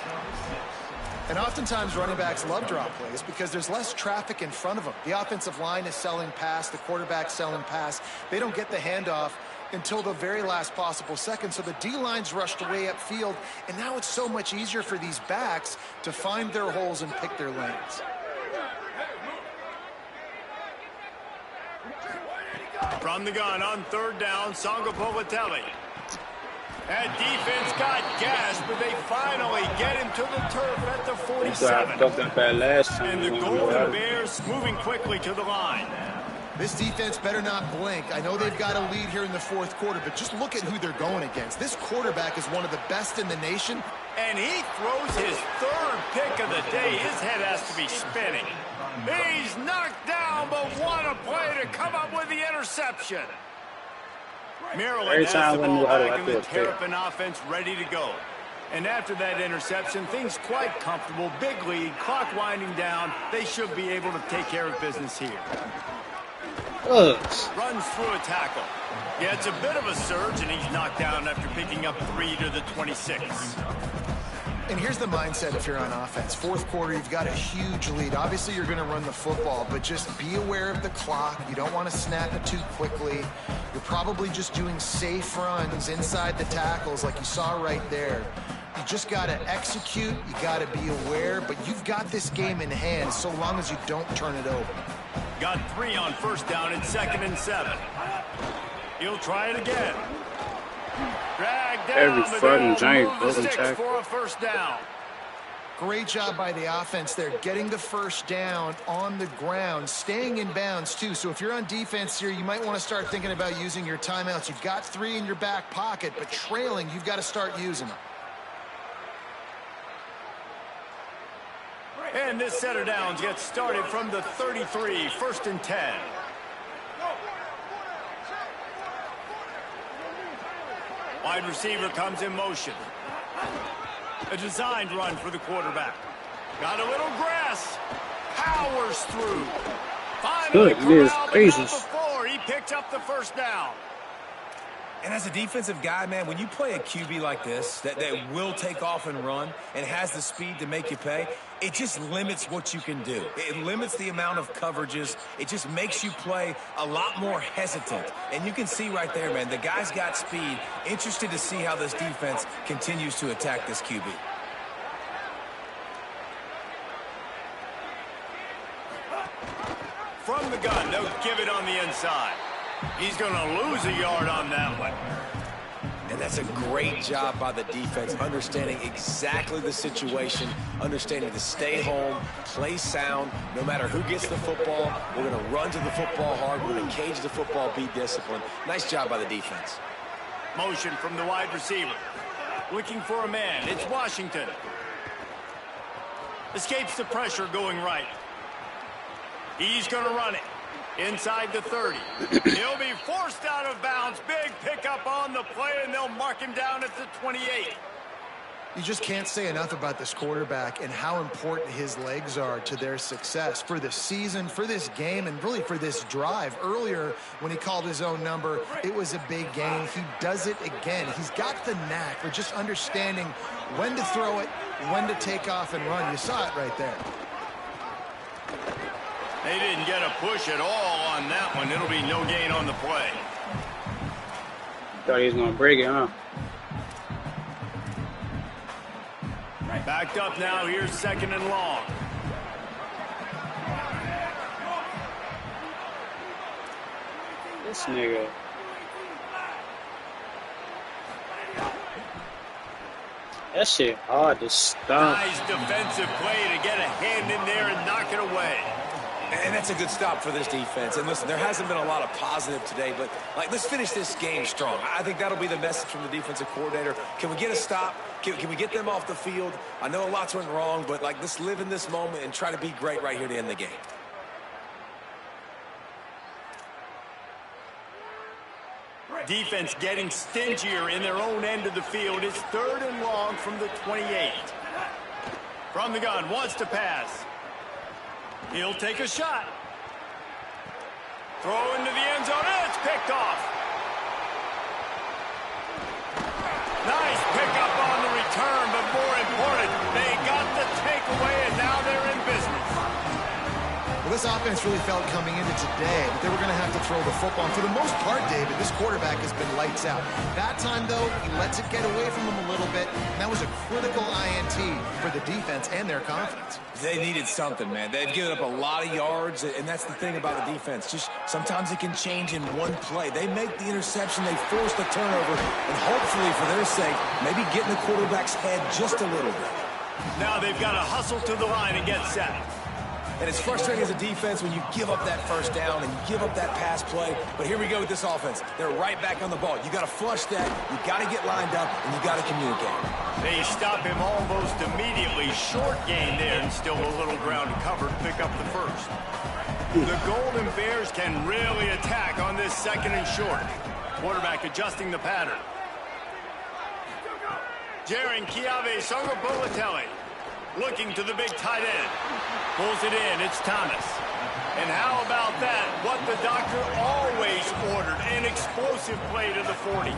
And oftentimes running backs love drop plays because there's less traffic in front of them. The offensive line is selling pass, the quarterback's selling pass. They don't get the handoff until the very last possible second. So the D-line's rushed away upfield, and now it's so much easier for these backs to find their holes and pick their lanes. From the gun on 3rd down, Sangapovatelli. That defense got gashed, but they finally get him to the turf at the 47. And the Golden Bears moving quickly to the line. This defense better not blink. I know they've got a lead here in the 4th quarter, but just look at who they're going against. This quarterback is one of the best in the nation. And he throws his 3rd pick of the day. His head has to be spinning. He's knocked down, but what a play to come up with the interception. Maryland has the ball back in the Terrapin offense ready to go. And after that interception, things quite comfortable. Big lead, clock winding down. They should be able to take care of business here. Runs through a tackle. Yeah, it's a bit of a surge, and he's knocked down after picking up 3 to the 26. And here's the mindset if you're on offense. 4th quarter, you've got a huge lead. Obviously, you're going to run the football, but just be aware of the clock. You don't want to snap it too quickly. You're probably just doing safe runs inside the tackles like you saw right there. You just got to execute. You got to be aware, but you've got this game in hand so long as you don't turn it over. Got 3 on 1st down and 2nd and 7. He'll try it again. Drag down every fucking giant for a 1st down. Great job by the offense there, getting the 1st down on the ground, staying in bounds too. So if you're on defense here, you might want to start thinking about using your timeouts. You've got 3 in your back pocket, but trailing, you've got to start using them. And this set of downs gets started from the 33, 1st and 10. Wide receiver comes in motion. A designed run for the quarterback. Got a little grass. Powers through. Finally Good, it is crazy. before he picked up the 1st down. And as a defensive guy, man, when you play a QB like this that will take off and run and has the speed to make you pay, it just limits what you can do. It limits the amount of coverages. It just makes you play a lot more hesitant. And you can see right there, man, the guy's got speed. Interested to see how this defense continues to attack this QB. From the gun, they'll give it on the inside. He's going to lose a yard on that one. And that's a great job by the defense, understanding exactly the situation, understanding to stay home, play sound. No matter who gets the football, we're going to run to the football hard. We're going to cage the football, be disciplined. Nice job by the defense. Motion from the wide receiver. Looking for a man. It's Washington. Escapes the pressure going right. He's going to run it inside the 30. He'll be forced out of bounds. Big pickup on the play, and they'll mark him down at the 28. You just can't say enough about this quarterback and how important his legs are to their success for the season, for this game, and really for this drive. Earlier, when he called his own number, it was a big gain. He does it again. He's got the knack for just understanding when to throw it, when to take off and run. You saw it right there. They didn't get a push at all on that one. It'll be no gain on the play. Thought he was going to break it, huh? Backed up now. Here's second and long. This nigga. That shit hard to stop. Nice defensive play to get a hand in there and knock it away. And that's a good stop for this defense. And listen, there hasn't been a lot of positive today, but let's finish this game strong. I think that'll be the message from the defensive coordinator. Can we get a stop? Can we get them off the field? I know a lot's went wrong, but let's live in this moment and try to be great right here to end the game. Defense getting stingier in their own end of the field. It's third and long from the 28. From the gun, wants to pass. He'll take a shot. Throw into the end zone, and it's picked off. Nice pickup on the return, but more important, they got the takeaway, and now they're in business. Well, this offense really felt coming into today that they were going to have to throw the football. And for the most part, David, this quarterback has been lights out. That time, though, he lets it get away from him a little bit. And that was a critical INT for the defense and their confidence. They needed something, man. They've given up a lot of yards, and that's the thing about the defense. Just sometimes it can change in one play. They make the interception, they force the turnover, and hopefully, for their sake, maybe get in the quarterback's head just a little bit. Now they've got to hustle to the line and get set. And it's frustrating as a defense when you give up that first down and you give up that pass play. But here we go with this offense. They're right back on the ball. You got to flush that. You got to get lined up, and you got to communicate. They stop him almost immediately. Short gain there, and still a little ground to cover to pick up the first. The Golden Bears can really attack on this second and short. Quarterback adjusting the pattern. Jaron Kiave Songabulatelli looking to the big tight end. Pulls it in. It's Thomas. And how about that? What the doctor always ordered. An explosive play to the 40.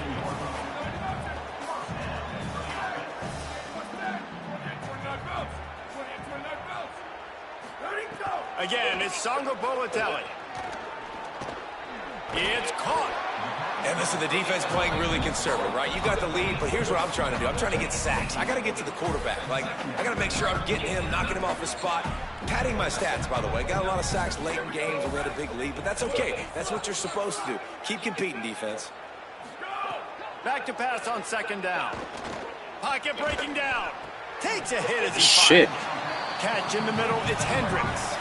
Again, it's Songabulatelli. It's caught. And listen, the defense playing really conservative, right? You got the lead, but here's what I'm trying to do. I'm trying to get sacks. I got to get to the quarterback. I got to make sure I'm getting him, knocking him off his spot. Padding my stats, by the way. Got a lot of sacks late in games when we had a big lead, but that's okay. That's what you're supposed to do. Keep competing, defense. Back to pass on second down. Pocket breaking down. Takes a hit as he Shit. fired. Catch in the middle. It's Hendricks.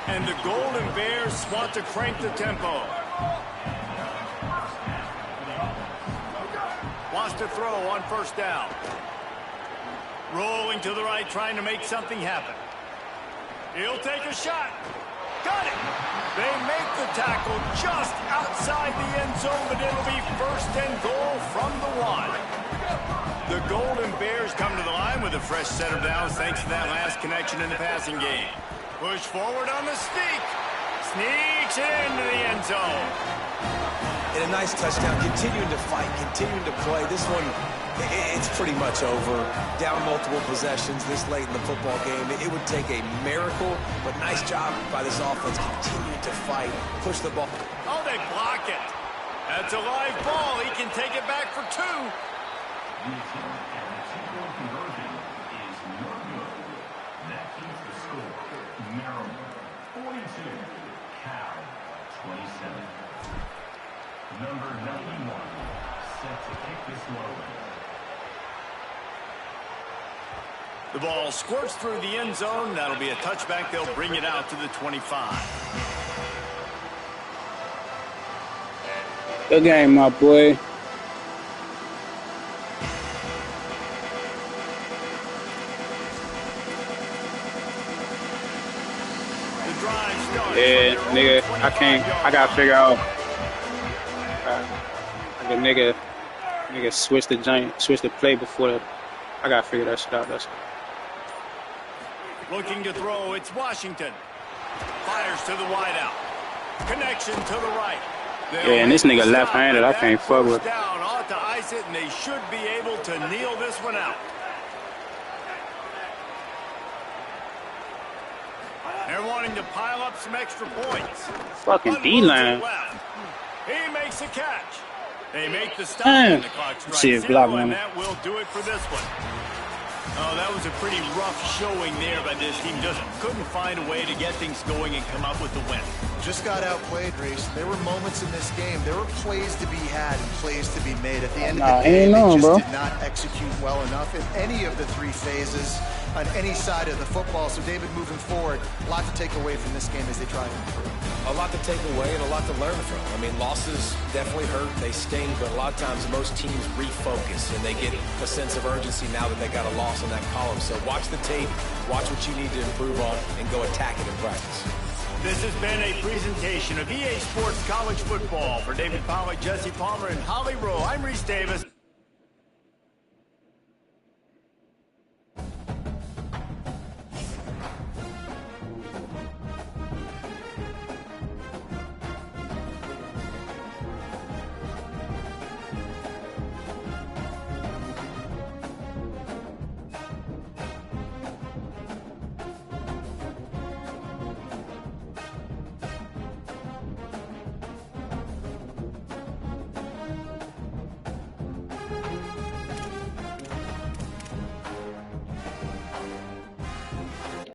And the Golden Bears want to crank the tempo. Wants to throw on first down. Rolling to the right, trying to make something happen. He'll take a shot. Got it. They make the tackle just outside the end zone, but it'll be first and goal from the 1. The Golden Bears come to the line with a fresh set of downs thanks to that last connection in the passing game. Push forward on the sneak. sneaks it into the end zone. And a nice touchdown, continuing to fight, continuing to play. This one, it's pretty much over. Down multiple possessions this late in the football game. It would take a miracle, but nice job by this offense. Continuing to fight, push the ball. Oh, they block it. That's a live ball. He can take it back for 2. Number 91, set to kick this one. The ball squirts through the end zone. That'll be a touchback. They'll bring it out to the 25. Good game, my boy. The drive starts. Yeah, nigga, I gotta figure out. Like a nigga switch the play before I gotta figure that shit out. Looking to throw, it's Washington. Fires to the wideout. Connection to the right. Yeah, and this nigga left-handed. I can't fuck with. Down, ought to ice it, and they should be able to kneel this one out. They're wanting to pile up some extra points. Fucking D-line. He makes a catch. They make the stop, and the clock strikes zero, and that will do it for this one. Oh, that was a pretty rough showing there by this team. Just couldn't find a way to get things going and come up with the win. Just got outplayed, Reese. There were moments in this game. There were plays to be had and plays to be made. At the end of the day, they just did not execute well enough in any of the 3 phases on any side of the football. So, David, moving forward, a lot to take away from this game as they try to improve. A lot to take away and a lot to learn from. I mean, losses definitely hurt. They sting, but a lot of times most teams refocus and they get a sense of urgency now that they got a loss in that column. So watch the tape, watch what you need to improve on, and go attack it in practice. This has been a presentation of EA Sports College Football. For David Pollack, Jesse Palmer, and Holly Rowe, I'm Reese Davis.